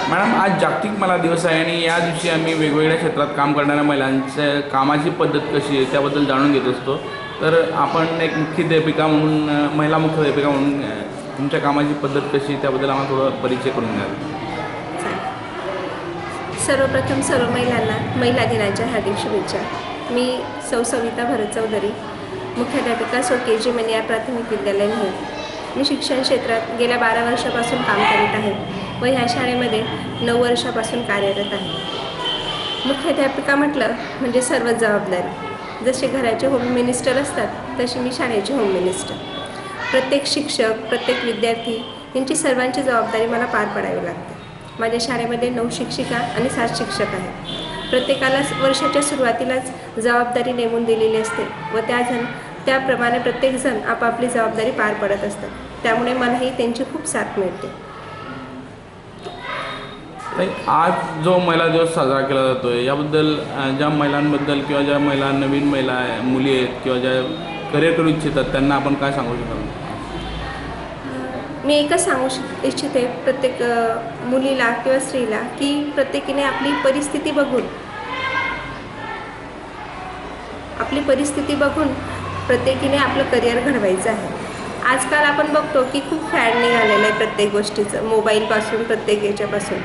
मॅडम, आज जागतिक महिला दिवस आहे आणि या दिवशी आम्ही वेगवेगळ्या क्षेत्रात काम करणाऱ्या महिलांच्या कामाची पद्धत कशी आहे त्याबद्दल जाणून घेत असतो. तर आपण एक मुख्याध्यापिका म्हणून, महिला मुख्याध्यापिका म्हणून तुमच्या कामाची पद्धत कशी आहे त्याबद्दल आम्हाला थोडं परिचय करून द्याल. सर्वप्रथम सर्व महिलांना महिला दिनाच्या हार्दिक शुभेच्छा. मी सौ सविता भरत चौधरी, मुख्याध्यापिका सो KG मनियार प्राथमिक विद्यालय म्हणून. मी शिक्षण क्षेत्रात गेल्या 12 वर्षापासून काम करीत आहे व ह्या शाळेमध्ये 9 वर्षापासून कार्यरत आहे. मुख्याध्यापिका म्हटलं म्हणजे सर्वच जबाबदारी. जसे घराचे होम मिनिस्टर असतात तशी मी शाळेची होम मिनिस्टर. प्रत्येक शिक्षक, प्रत्येक विद्यार्थी यांची सर्वांची जबाबदारी मला पार पाडावी लागते. माझ्या शाळेमध्ये 9 शिक्षिका आणि 7 शिक्षक आहेत. प्रत्येकाला वर्षाच्या सुरुवातीलाच जबाबदारी नेमून दिलेली असते व त्याप्रमाणे प्रत्येकजण आपापली जबाबदारी पार पडत असतात. त्यामुळे मलाही त्यांची खूप साथ मिळते. आज जो महिला दिवस साजरा केला जातो आहे याबद्दल ज्या महिलांबद्दल किंवा ज्या महिला नवीन महिला मुली आहेत किंवा ज्या करिअर करू इच्छितात त्यांना आपण काय सांगू शकाल? मी एकच सांगू इच्छिते प्रत्येक मुलीला किंवा स्त्रीला की प्रत्येकीने आपली परिस्थिती बघून प्रत्येकीने आपलं करिअर घडवायचं आहे. आजकाल आपण बघतो की खूप फॅड निघालेलं आहे प्रत्येक गोष्टीचं, मोबाईलपासून प्रत्येक याच्यापासून.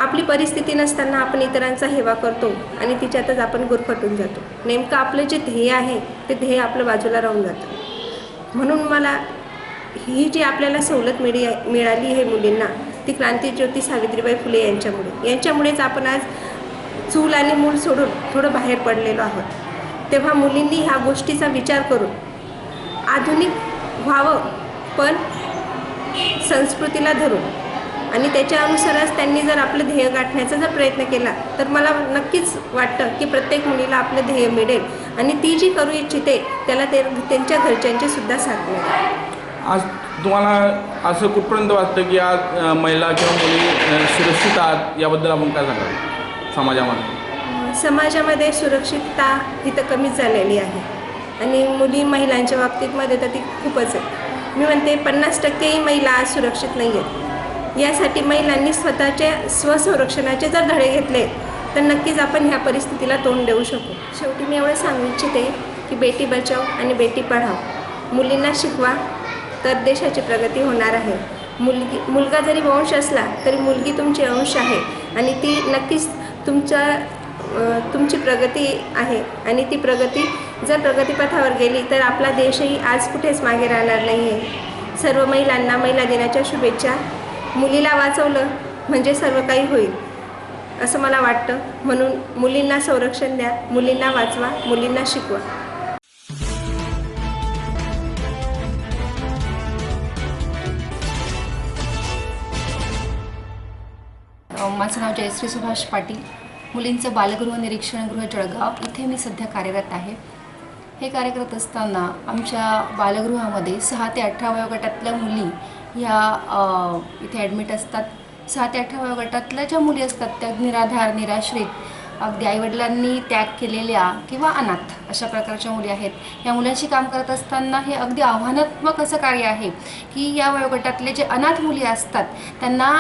आपली परिस्थिती नसताना आपण इतरांचा हेवा करतो आणि तिच्यातच आपण गुरफटून जातो. नेमकं आपलं जे ध्येय आहे ते ध्येय आपलं बाजूला राहून जातं. म्हणून मला ही जी आपल्याला सवलत मिळाली आहे मुलींना, ती क्रांतीज्योती सावित्रीबाई फुले यांच्यामुळेच आपण आज चूल आणि मूल सोडून थोडं बाहेर पडलेलो आहोत. तेव्हा मुलींनी ह्या गोष्टीचा विचार करून आधुनिक व्हावं, पण संस्कृतीला धरून आणि त्याच्या अनुसारच त्यांनी जर आपलं ध्येय गाठण्याचा जर प्रयत्न केला तर मला नक्कीच वाटतं की प्रत्येक मुलीला आपलं ध्येय मिळेल आणि ती जी करू इच्छिते त्याला त्यांच्या घरच्यांची सुद्धा साथ मिळेल. आज तुम्हाला असं कुठपर्यंत वाटतं की आज महिला किंवा मुली सुरक्षित आहात याबद्दल आपण काय सांगाल? समाजामध्ये सुरक्षितता ही तर कमीच झालेली आहे आणि महिलांच्या बाबतीतमध्ये तर ती खूपच आहे. मी म्हणते 50%ही महिला आज सुरक्षित नाही आहेत. यासाठी महिलांनी स्वतःच्या स्वसंरक्षणाचे जर धडे घेतले तर नक्कीच आपण ह्या परिस्थितीला तोंड देऊ शकू. शेवटी मी एवढं सांगू इच्छिते की बेटी बचाव आणि बेटी पढाव, मुलींना शिकवा तर देशाची प्रगती होणार आहे. मुलगा जरी वंश असला तरी मुलगी तुमची अंश आहे आणि ती नक्कीच तुमची प्रगती आहे आणि ती प्रगती जर प्रगतीपथावर गेली तर आपला देशही आज कुठेच मागे राहणार नाही आहे. सर्व महिलांना महिला दिनाच्या शुभेच्छा. मुलीला वाचवलं म्हणजे सर्व काही होईल असं मला वाटतं. म्हणून मुलींना संरक्षण द्या, मुलींना वाचवा, मुलींना शिकवा. माझं नाव जयश्री सुभाष पाटील. मुलींचं बालगृह निरीक्षणगृह जळगाव इथे मी सध्या कार्यरत आहे. हे कार्य करत असताना आमच्या बालगृहामध्ये 6 ते 18 वयोगटातल्या मुली ह्या इथे ॲडमिट असतात. 6 ते 18 वयोगटातल्या ज्या मुली असतात त्या निराधार, निराश्रित, अगदी आईवडिलांनी त्याग केलेल्या किंवा अनाथ अशा प्रकारच्या मुली आहेत. या मुलांशी काम करत असताना हे अगदी आव्हानात्मक असं कार्य आहे की या वयोगटातले जे अनाथ मुली असतात त्यांना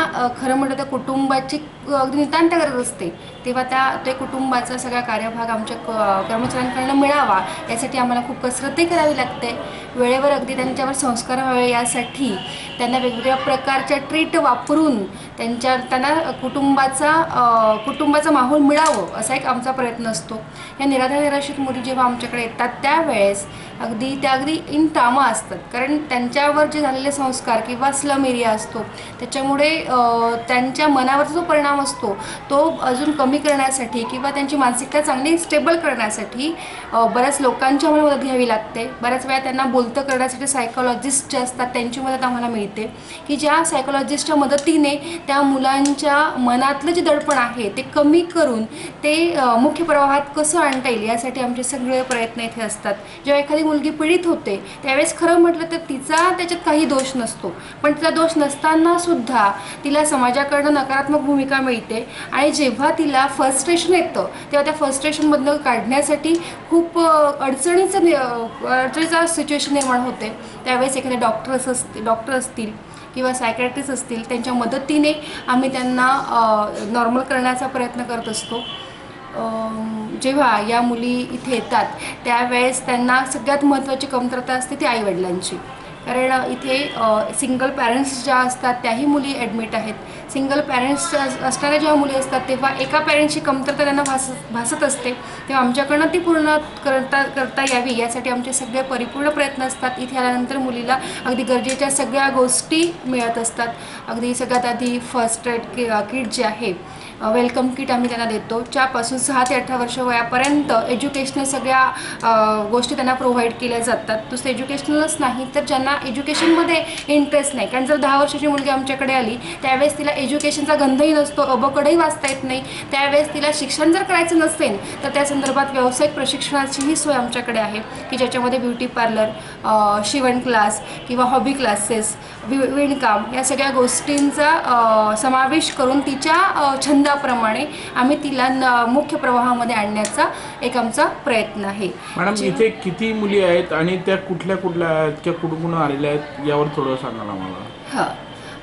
खरं म्हटलं तर कुटुंबाची अगदी नितांत गरज असते. तेव्हा ते कुटुंबाचा सगळा कार्यभाग आमच्या कर्मचाऱ्यांकडून मिळावा यासाठी आम्हाला खूप कसरतही करावी लागते. वेळेवर अगदी त्यांच्यावर संस्कार व्हावे यासाठी त्यांना वेगवेगळ्या प्रकारच्या ट्रीट वापरून त्यांना कुटुंबाचा माहोल मिळावं असा एक आमचा प्रयत्न असतो. या निराधार निराश्रित मुली जेव्हा आमच्याकडे येतात त्यावेळेस अगदी इन ट्रामा असतात, कारण त्यांच्यावर जे झालेले संस्कार किंवा स्लम एरिया असतो त्याच्यामुळे त्यांच्या मनावरचा जो परिणाम असतो तो अजून कमी करण्यासाठी किंवा त्यांची मानसिकता चांगली स्टेबल करण्यासाठी बऱ्याच लोकांची मदत घ्यावी लागते. बऱ्याच वेळा त्यांना बोलतं करण्यासाठी सायकोलॉजिस्ट जे असतात त्यांची मदत आम्हाला मिळते की ज्या सायकोलॉजिस्टच्या मदतीने त्या मुलांच्या मनातलं जे दडपण आहे ते कमी करून ते मुख्य प्रवाहात कसं आणता येईल यासाठी आमचे सगळे प्रयत्न इथे असतात. जेव्हा एखादी मुलगी पीडित होते त्यावेळेस खरं म्हटलं तर तिचा त्याच्यात काही दोष नसतो, पण तिचा दोष नसताना सुद्धा तिला समाजाकडनं नकारात्मक भूमिका मिळते आणि जेव्हा तिला फ्रस्ट्रेशन येतं तेव्हा त्या फ्रस्ट्रेशनमधनं काढण्यासाठी खूप अडचणीचा सिच्युएशन निर्माण होते. त्यावेळेस एखादे डॉक्टर असतील किंवा सायकॅट्रिस्ट असतील त्यांच्या मदतीने आम्ही त्यांना नॉर्मल करण्याचा प्रयत्न करत असतो. जेव्हा या मुली इथे येतात त्यावेळेस त्यांना सगळ्यात महत्त्वाची कमतरता असते ती आईवडिलांची, कारण इथे सिंगल पॅरेंट्स ज्या असतात त्याही मुली ॲडमिट आहेत. सिंगल पॅरेंट्स असणाऱ्या जेव्हा मुली असतात तेव्हा एका पॅरेंटची कमतरता त्यांना भासत असते, तेव्हा आमच्याकडनं ती पूर्ण करता यावी यासाठी आमचे सगळे परिपूर्ण प्रयत्न असतात. इथे आल्यानंतर मुलीला अगदी गरजेच्या सगळ्या गोष्टी मिळत असतात. अगदी सगळ्यात आधी फर्स्ट एड किट जे आहे वेलकम किट आम्ही त्यांना देतो, ज्यापासून 6 ते 18 वर्ष वयापर्यंत एज्युकेशनल सगळ्या गोष्टी त्यांना प्रोव्हाइड केल्या जातात. नुसतं एज्युकेशनलच नाही तर ज्यांना एज्युकेशनमध्ये इंटरेस्ट नाही, कारण जर 10 वर्षाची मुलगी आमच्याकडे आली त्यावेळेस तिला एज्युकेशनचा गंधही नसतो, अबकडंही वाचता येत नाही, त्यावेळेस तिला शिक्षण जर करायचं नसेल तर त्या संदर्भात व्यावसायिक प्रशिक्षणाचीही सोय आमच्याकडे आहे की ज्याच्यामध्ये ब्युटी पार्लर, शिवण क्लास किंवा हॉबी क्लासेस, विणकाम या सगळ्या गोष्टींचा समावेश करून तिच्या छंदाप्रमाणे आम्ही तिला मुख्य प्रवाहामध्ये आणण्याचा एक आमचा प्रयत्न आहे. मॅडम इथे किती मुली आहेत आणि त्या कुठल्या आहेत, कुठून आलेल्या आहेत यावर थोडं सांगा आम्हाला. हां,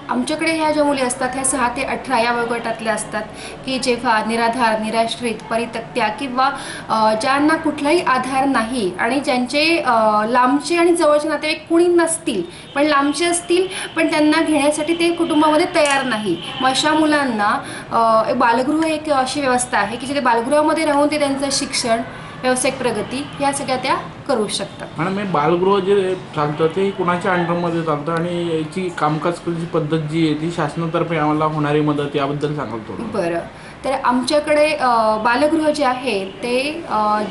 आमच्याकडे ह्या ज्या मुली असतात ह्या 6 ते 18 या वयोगटातल्या असतात की जेव्हा निराधार, निराश्रित, परित्यक्त्या किंवा ज्यांना कुठलाही आधार नाही आणि ज्यांचे लांबचे आणि जवळचे नातेवाईक कुणी नसतील पण लांबचे असतील पण त्यांना घेण्यासाठी ते कुटुंबामध्ये तयार नाही, मग अशा मुलांना बालगृह एक अशी व्यवस्था आहे की जिथे बालगृहामध्ये राहून ते त्यांचं शिक्षण, व्यावसायिक प्रगती या सगळ्या त्या करू शकतात. मॅडम हे बालगृह जे चालतं ते कुणाच्या अंडरमध्ये चालतं आणि याची कामकाज करण्याची पद्धत जी आहे ती शासनातर्फे आम्हाला होणारी मदत याबद्दल सांगाल थोडं. बरं, तर आमच्याकडे बालगृह जे आहे ते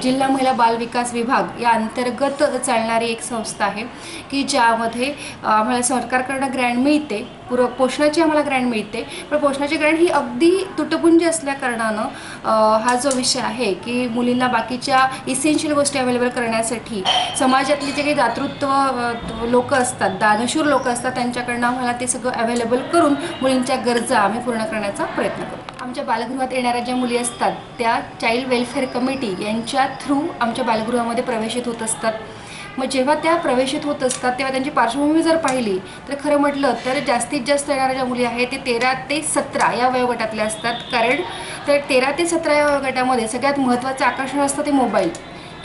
जिल्हा महिला बाल विकास विभाग या अंतर्गत चालणारी एक संस्था आहे की ज्यामध्ये आम्हाला सरकारकडनं ग्रँट मिळते, पोषणाची आम्हाला ग्रँट मिळते, पण पोषणाची ग्रँट ही अगदी तुटपुंजी असल्याकारणानं हा जो विषय आहे की मुलींना बाकीच्या इसेन्शियल गोष्टी अवेलेबल करण्यासाठी समाजातली जे काही दातृत्व लोक असतात, दानशूर लोक असतात त्यांच्याकडनं आम्हाला ते सगळं अवेलेबल करून मुलींच्या गरजा आम्ही पूर्ण करण्याचा प्रयत्न करतो. आमच्या बालगृहात येणाऱ्या ज्या मुली असतात त्या चाइल्ड वेलफेअर कमिटी यांच्या थ्रू आमच्या बालगृहामध्ये प्रवेशित होत असतात. मग जेव्हा त्या प्रवेशित होत असतात तेव्हा त्यांची पार्श्वभूमी जर पाहिली तर खरं म्हटलं तर जास्तीत जास्त येणाऱ्या ज्या मुली आहेत ते 13 ते 17 या वयोगटातल्या असतात. कारण तर 13 ते 17 या वयोगटामध्ये सगळ्यात महत्त्वाचं आकर्षण असतं ते मोबाईल,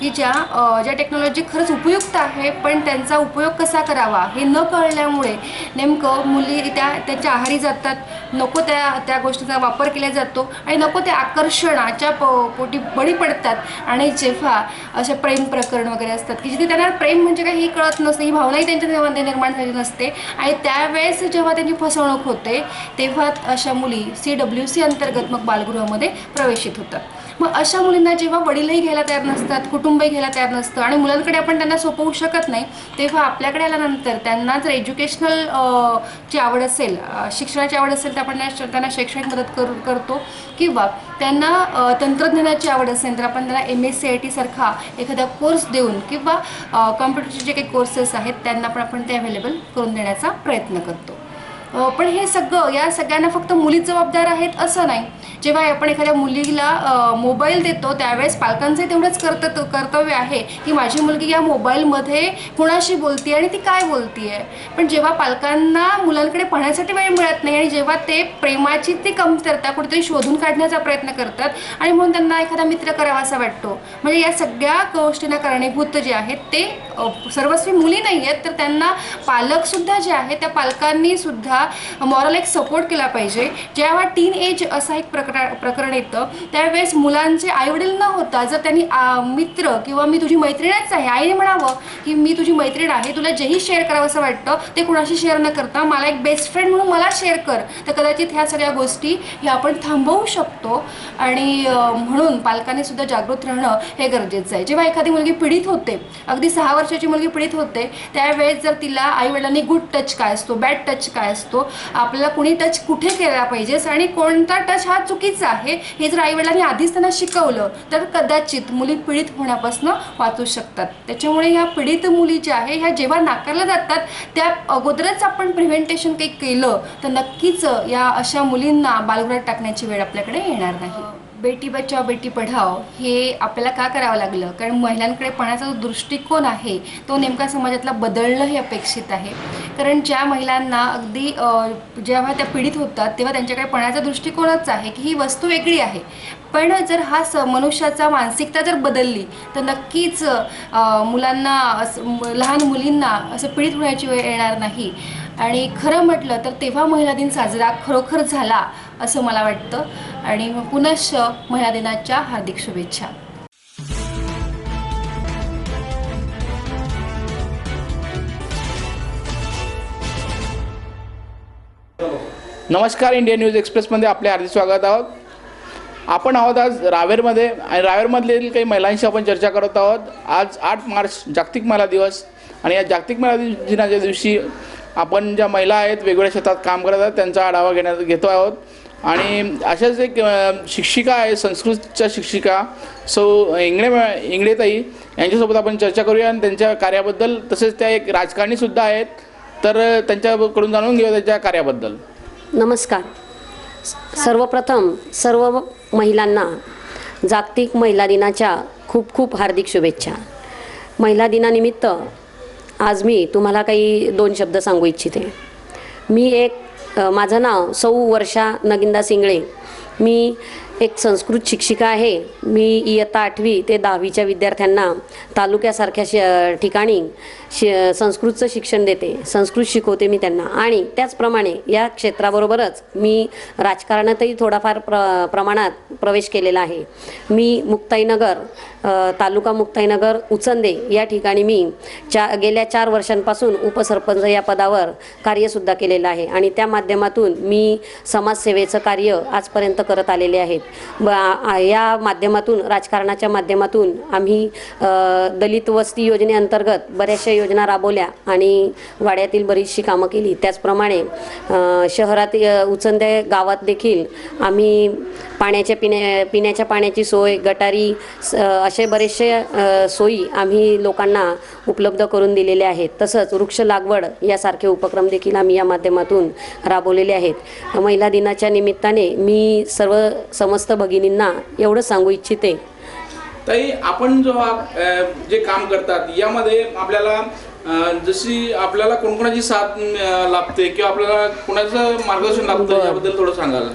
की ज्या टेक्नॉलॉजी खरंच उपयुक्त आहे, पण त्यांचा उपयोग कसा करावा हे न कळल्यामुळे नेमकं मुली त्यांच्या आहारी जातात, नको त्या गोष्टीचा वापर केला जातो आणि नको त्या आकर्षणाच्या पोटी बळी पडतात. आणि जेव्हा असे प्रेम प्रकरण वगैरे असतात की जिथे त्यांना प्रेम म्हणजे काही कळत नसते, ही भावनाही त्यांच्या मनामध्ये निर्माण झाली नसते आणि त्यावेळेस जेव्हा त्यांची फसवणूक होते तेव्हा अशा मुली CWC अंतर्गत मग बालगृहामध्ये प्रवेशित होतात. मग अशा मुलींना जेव्हा वडीलही घ्यायला तयार नसतात, कुटुंबही घ्यायला तयार नसतं आणि मुलांकडे आपण त्यांना सोपवू शकत नाही, तेव्हा आपल्याकडे आल्यानंतर त्यांना जर एज्युकेशनल ची आवड असेल, शिक्षणाची आवड असेल तर आपण त्यांना शैक्षणिक मदत करतो किंवा त्यांना तंत्रज्ञानाची आवड असेल तर आपण त्यांना MSc सारखा एखादा कोर्स देऊन किंवा कॉम्प्युटरचे जे काही कोर्सेस आहेत त्यांना पण आपण ते अवेलेबल करून देण्याचा प्रयत्न करतो. पण हे या सगळ्यांना फक्त मुलीच जबाबदार आहेत असं नाही. जेव्हा आपण एखाद्या मुलीला मोबाईल देतो त्यावेळेस पालकांचं तेवढंच कर्तव्य आहे की माझी मुलगी या मोबाईलमध्ये कुणाशी बोलते आणि ती काय बोलते आहे. पण जेव्हा पालकांना मुलांकडे पाहण्यासाठी वेळ मिळत नाही आणि जेव्हा ते प्रेमाची ती कमतरता कुठेतरी शोधून काढण्याचा प्रयत्न करतात आणि म्हणून त्यांना एखादा मित्र करावासा वाटतो, म्हणजे या सगळ्या गोष्टींना कारणीभूत जे आहेत ते सर्वस्वी मुली नाही आहेत, तर त्यांना पालकसुद्धा जे आहेत त्या पालकांनी सुद्धा मॉरल एक सपोर्ट केला पाहिजे. जेव्हा टीन एज असा एक प्रकरण येतं त्यावेळेस मुलांचे आईवडील न होता जर त्यांनी मित्र किंवा मी तुझी मैत्रीणच आहे, आईने म्हणावं की मी तुझी मैत्रीण आहे, तुला जेही शेअर करावं असं वाटतं ते कुणाशी शेअर न करता मला एक बेस्ट फ्रेंड म्हणून मला शेअर कर, तर कदाचित ह्या सगळ्या गोष्टी ह्या आपण थांबवू शकतो. आणि म्हणून पालकांनी सुद्धा जागृत राहणं हे गरजेचं आहे. जेव्हा एखादी मुलगी पीडित होते, अगदी 6 वर्षाची मुलगी पीडित होते, त्यावेळेस जर तिला आईवडिलांनी गुड टच काय असतो, बॅड टच काय असतो, आपल्याला कुणी टच कुठे केला पाहिजे आणि कोणता टच हा चुकीचा आहे हे जर आईवडिलांनी आधीच त्यांना शिकवलं तर कदाचित मुली पीडित होण्यापासून वाचू शकतात. त्याच्यामुळे ह्या पीडित मुली ज्या आहे ह्या जेव्हा नाकारल्या जातात त्या अगोदरच आपण प्रिव्हेंटेशन काही केलं तर नक्कीच या अशा मुलींना बालगृहात टाकण्याची वेळ आपल्याकडे येणार नाही. बेटी बचाओ बेटी पढाओ हे आपल्याला का करावं लागलं, कारण महिलांकडे पाहण्याचा जो दृष्टिकोन आहे तो नेमका समाजातला बदलणं हे अपेक्षित आहे. कारण ज्या महिलांना अगदी जेव्हा त्या पीडित होतात तेव्हा त्यांच्याकडे पाहण्याचा दृष्टिकोनच आहे की ही वस्तू वेगळी आहे. पण जर मनुष्याचा मानसिकता जर बदलली तर नक्कीच मुलांना लहान मुलींना असं पीडित होण्याची वेळ येणार नाही. आणि खरं म्हटलं तर तेव्हा महिला दिन साजरा खरोखर झाला असं मला वाटतं. आणि पुनश्च महिला दिनाच्या हार्दिक शुभेच्छा. नमस्कार, इंडियन न्यूज एक्सप्रेसमध्ये आपले हार्दिक स्वागत आहोत. आपण आहोत आज रावेरमध्ये आणि रावेरमधील काही महिलांशी आपण चर्चा करत आहोत. आज 8 मार्च जागतिक महिला दिवस आणि या जागतिक महिला दिनाच्या दिवशी आपण ज्या महिला आहेत वेगवेगळ्या क्षेत्रात काम करत आहेत त्यांचा आढावा घेतो आहोत. आणि अशाच एक शिक्षिका आहे, संस्कृतच्या शिक्षिका सौ इंगळेताई यांच्यासोबत आपण चर्चा करूया आणि त्यांच्या कार्याबद्दल. तसेच त्या एक राजकारणीसुद्धा आहेत, तर त्यांच्याकडून जाणून घेऊया त्यांच्या कार्याबद्दल. नमस्कार. सर्वप्रथम सर्व महिलांना जागतिक महिला दिनाच्या खूप खूप हार्दिक शुभेच्छा. महिला दिनानिमित्त आज मी तुम्हाला काही 2 शब्द सांगू इच्छिते. माझं नाव सौ वर्षा नगिंदा सिंगळे. मी एक संस्कृत शिक्षिका आहे. मी इयत्ता 8वी ते 10वीच्या विद्यार्थ्यांना तालुक्यासारख्या ठिकाणी संस्कृतचं शिक्षण देते, संस्कृत शिकवते मी त्यांना. आणि त्याचप्रमाणे या क्षेत्राबरोबरच मी राजकारणातही थोडाफार प्रमाणात प्रवेश केलेला आहे. मी मुक्ताईनगर तालुका मुक्ताईनगर उचंदे या ठिकाणी मी गेल्या 4 वर्षांपासून उपसरपंच या पदावर कार्यसुद्धा केलेलं आहे आणि त्या माध्यमातून मी समाजसेवेचं कार्य आजपर्यंत करत आलेले आहेत. या माध्यमातून राजकारणाच्या माध्यमातून आम्ही दलित वस्ती योजनेअंतर्गत बऱ्याचशा योजना राबवल्या आणि वाड्यातील बरीचशी कामं केली. त्याचप्रमाणे शहरात उचंदे गावात देखील आम्ही पिण्याच्या पाण्याची सोय, गटारी असे बरेचसे सोयी आम्ही लोकांना उपलब्ध करून दिलेले आहेत. तसंच वृक्ष लागवड यासारखे उपक्रम देखील आम्ही या माध्यमातून राबवलेले आहेत. महिला दिनाच्या निमित्ताने मी सर्व समस्त भगिनींना एवढं सांगू इच्छिते. ताई, आपण जेव्हा जे काम करतात यामध्ये आपल्याला जशी आपल्याला कोणकोणाची साथ लाभते किंवा आपल्याला कोणाचं मार्गदर्शन लाभतं याबद्दल थोडं सांगाल.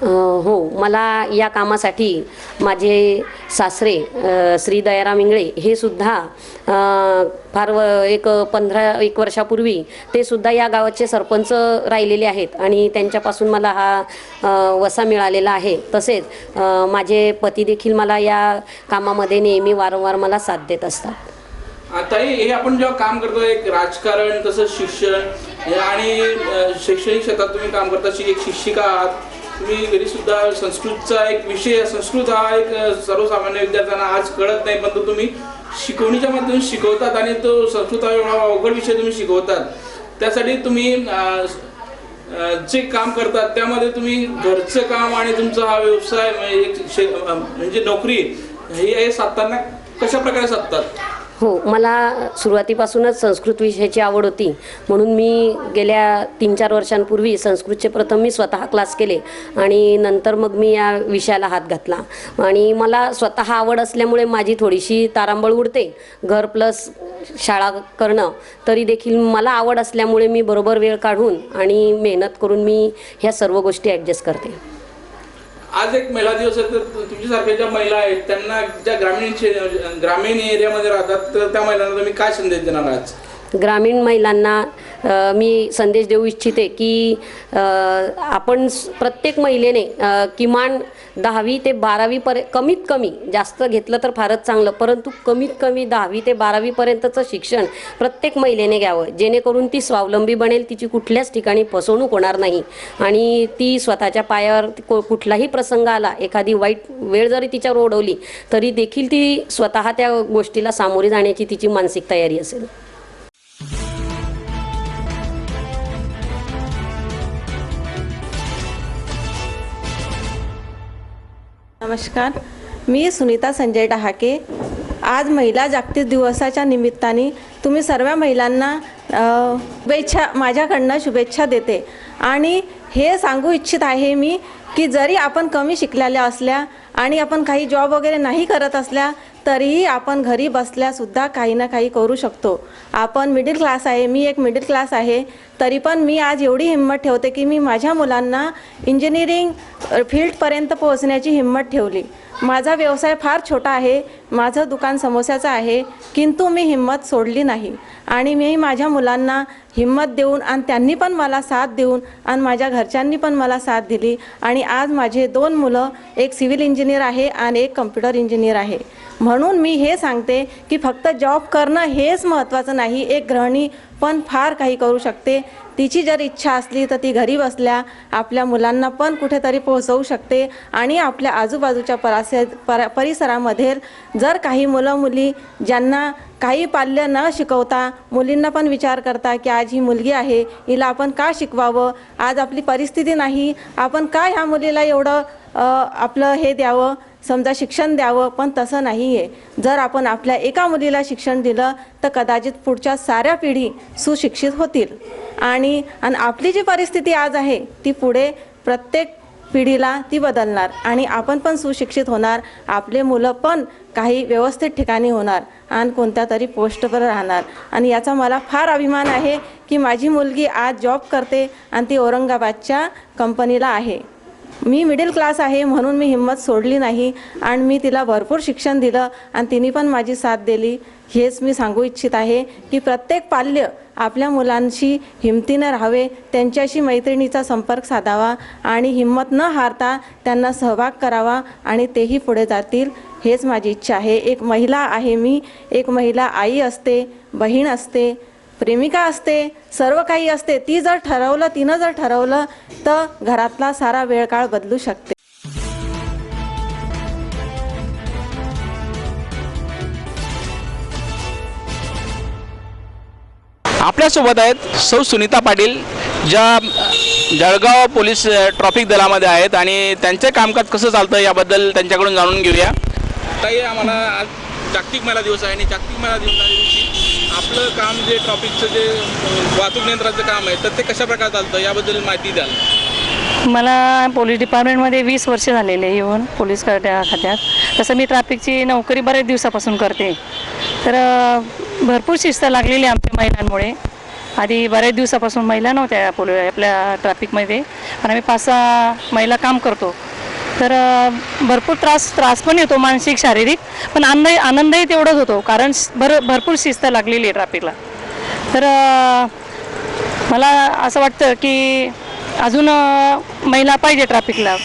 हो, मला या कामासाठी माझे सासरे श्री दयाराम इंगळे हे सुद्धा फार 15 वर्षापूर्वी ते सुद्धा या गावाचे सरपंच राहिलेले आहेत आणि त्यांच्यापासून मला हा वसा मिळालेला आहे. तसेच माझे पती देखील मला या कामामध्ये नेहमी वारंवार मला साथ देत असतात. आता हे आपण जेव्हा काम करतो, एक राजकारण तसंच शिक्षण आणि शैक्षणिक क्षेत्रात तुम्ही काम करता, एक शिक्षिका आहात तुम्ही, घरी सुद्धा संस्कृतचा एक विषय, संस्कृत हा एक सर्वसामान्य विद्यार्थ्यांना आज कळत नाही, पण तुम्ही शिकवणीच्या माध्यमातून शिकवतात आणि तो संस्कृत हा एवढा अवघड विषय तुम्ही शिकवतात. त्यासाठी तुम्ही जे काम करतात त्यामध्ये तुम्ही घरचं काम आणि तुमचा हा व्यवसाय म्हणजे नोकरी हे साधताना कशा प्रकारे साधतात? हो, मला सुरुवातीपासूनच संस्कृत विषयाची आवड होती, म्हणून मी गेल्या 3-4 वर्षांपूर्वी संस्कृतचे प्रथम मी स्वतः क्लास केले आणि नंतर मग मी या विषयाला हात घातला. आणि मला स्वतः आवड असल्यामुळे माझी थोडीशी तारांबळ उडते, घर प्लस शाळा करणं, तरी देखील मला आवड असल्यामुळे मी बरोबर वेळ काढून आणि मेहनत करून मी ह्या सर्व गोष्टी ॲडजस्ट करते. आज एक महिला दिवस आहे, तर तुमच्यासारख्या ज्या महिला आहेत त्यांना, ज्या ग्रामीण एरियामध्ये राहतात, तर त्या महिलांना तुम्ही काय संदेश देणार आहात? ग्रामीण महिलांना मी संदेश देऊ इच्छिते की आपण प्रत्येक महिलेने किमान 10वी ते 12वी कमीत कमी, जास्त घेतलं तर फारच चांगलं, परंतु कमीत कमी 10वी ते 12वी पर्यंतचं शिक्षण प्रत्येक महिलेने घ्यावं, जेणेकरून ती स्वावलंबी बनेल, तिची कुठल्याच ठिकाणी फसवणूक होणार नाही आणि ती स्वतःच्या पायावर कुठलाही प्रसंग आला, एखादी वाईट वेळ जरी तिच्यावर ओढवली तरी देखील ती स्वतः त्या गोष्टीला सामोरी जाण्याची तिची मानसिक तयारी असेल. नमस्कार, मी सुनीता संजय डहाके. आज महिला जागतिक दिवसाच्या निमित्ताने तुम्ही सर्व महिलांना माझ्याकडनं शुभेच्छा देते आणि हे सांगू इच्छित आहे मी की जरी आपण कमी शिकलेल्या असल्या आणि आपण काही जॉब वगैरे नाही करत असल्या तरीही आपण घरी बसल्यासुद्धा काही ना काही करू शकतो. आपण मिडल क्लास आहे, मी एक मिडल क्लास आहे, तरी पण मी आज एवढी हिंमत ठेवते की मी माझ्या मुलांना इंजिनिअरिंग फील्डपर्यंत पोहोचण्याची हिंमत ठेवली. माझा व्यवसाय फार छोटा आहे, माझं दुकान समोस्याचं आहे, किंतु मी हिंमत सोडली नाही आणि मी माझ्या मुलांना हिंमत देऊन आणि त्यांनी पण मला साथ देऊन आणि माझ्या घरच्यांनी पण मला साथ दिली आणि आज माझे 2 मुलं, एक सिव्हिल इंजिनियर आहे आणि एक कम्प्युटर इंजिनियर आहे. म्हणून मी हे सांगते की फक्त जॉब करणं हेच महत्त्वाचं नाही, एक गृहिणी पण फार काही करू शकते. तिची जर इच्छा असली तर ती घरी बसल्या आपल्या मुलांना पण कुठेतरी पोहोचवू शकते आणि आपल्या आजूबाजूच्या परिसरामध्ये जर काही मुलं मुली ज्यांना काही पाल्य न शिकवता मुलींना पण विचार करता की आज ही मुलगी आहे, हिला आपण का शिकवावं, आज आपली परिस्थिती नाही, आपण का ह्या मुलीला एवढं आपलं हे द्यावं, समजा शिक्षण द्यावं, पण तसं नाही आहे. जर आपण आपल्या एका मुलीला शिक्षण दिलं तर कदाचित पुढच्या साऱ्या पिढी सुशिक्षित होतील आणि आपली जी परिस्थिती आज आहे ती पुढे प्रत्येक पिढीला ती बदलणार आणि आपण पण सुशिक्षित होणार, आपले मुलं पण काही व्यवस्थित ठिकाणी होणार आणि कोणत्या तरी पोस्टवर राहणार. आणि याचा मला फार अभिमान आहे की माझी मुलगी आज जॉब करते आणि ती औरंगाबादच्या कंपनीला आहे. मी मिडल क्लास आहे म्हणून मी हिंमत सोडली नाही आणि मी तिला भरपूर शिक्षण दिलं आणि तिने पण माझी साथ दिली. हेच मी सांगू इच्छित आहे की प्रत्येक पाल्य आपल्या मुलांशी हिमतीनं राहावे, त्यांच्याशी मैत्रिणीचा संपर्क साधावा आणि हिंमत न हारता त्यांना सहभाग करावा आणि तेही पुढे जातील, हेच माझी इच्छा आहे. एक महिला आहे मी, एक महिला आई असते, बहीण असते, प्रेमिका असते, सर्व काही असते. तिनं जर ठरवलं तर घरातला सारा वेळ काळ बदलू शकते. आपल्यासोबत आहेत सौ सुनीता पाटील, ज्या जळगाव पोलीस ट्रॅफिक दलामध्ये आहेत आणि त्यांचे कामकाज कसं चालतं याबद्दल त्यांच्याकडून जाणून घेऊया. ताई, आम्हाला आज जागतिक महिला दिवस आहे आणि जागतिक महिला दिवशी आपलं काम जे ट्रॅफिकचं जे वाहतूक नियंत्रणाचं काम आहे तर ते कशा प्रकारे चालतं याबद्दल माहिती द्याल? मला पोलीस डिपार्टमेंटमध्ये 20 वर्ष झालेले येऊन पोलीस खात्यात. तसं मी ट्रॅफिकची नोकरी बरेच दिवसापासून करते, तर भरपूर शिस्त लागलेली आमच्या महिलांमुळे आधी बऱ्याच दिवसापासून महिला नव्हत्या आपल्या ट्रॅफिकमध्ये, पण आम्ही 5-6 महिला काम करतो. तर भरपूर त्रास पण येतो, मानसिक शारीरिक, पण आनंदही तेवढंच होतो, कारण भरपूर शिस्त लागलेली आहे ट्रॅफिकला. तर मला असं वाटतं की अजून महिला पाहिजे ट्रॅफिकला,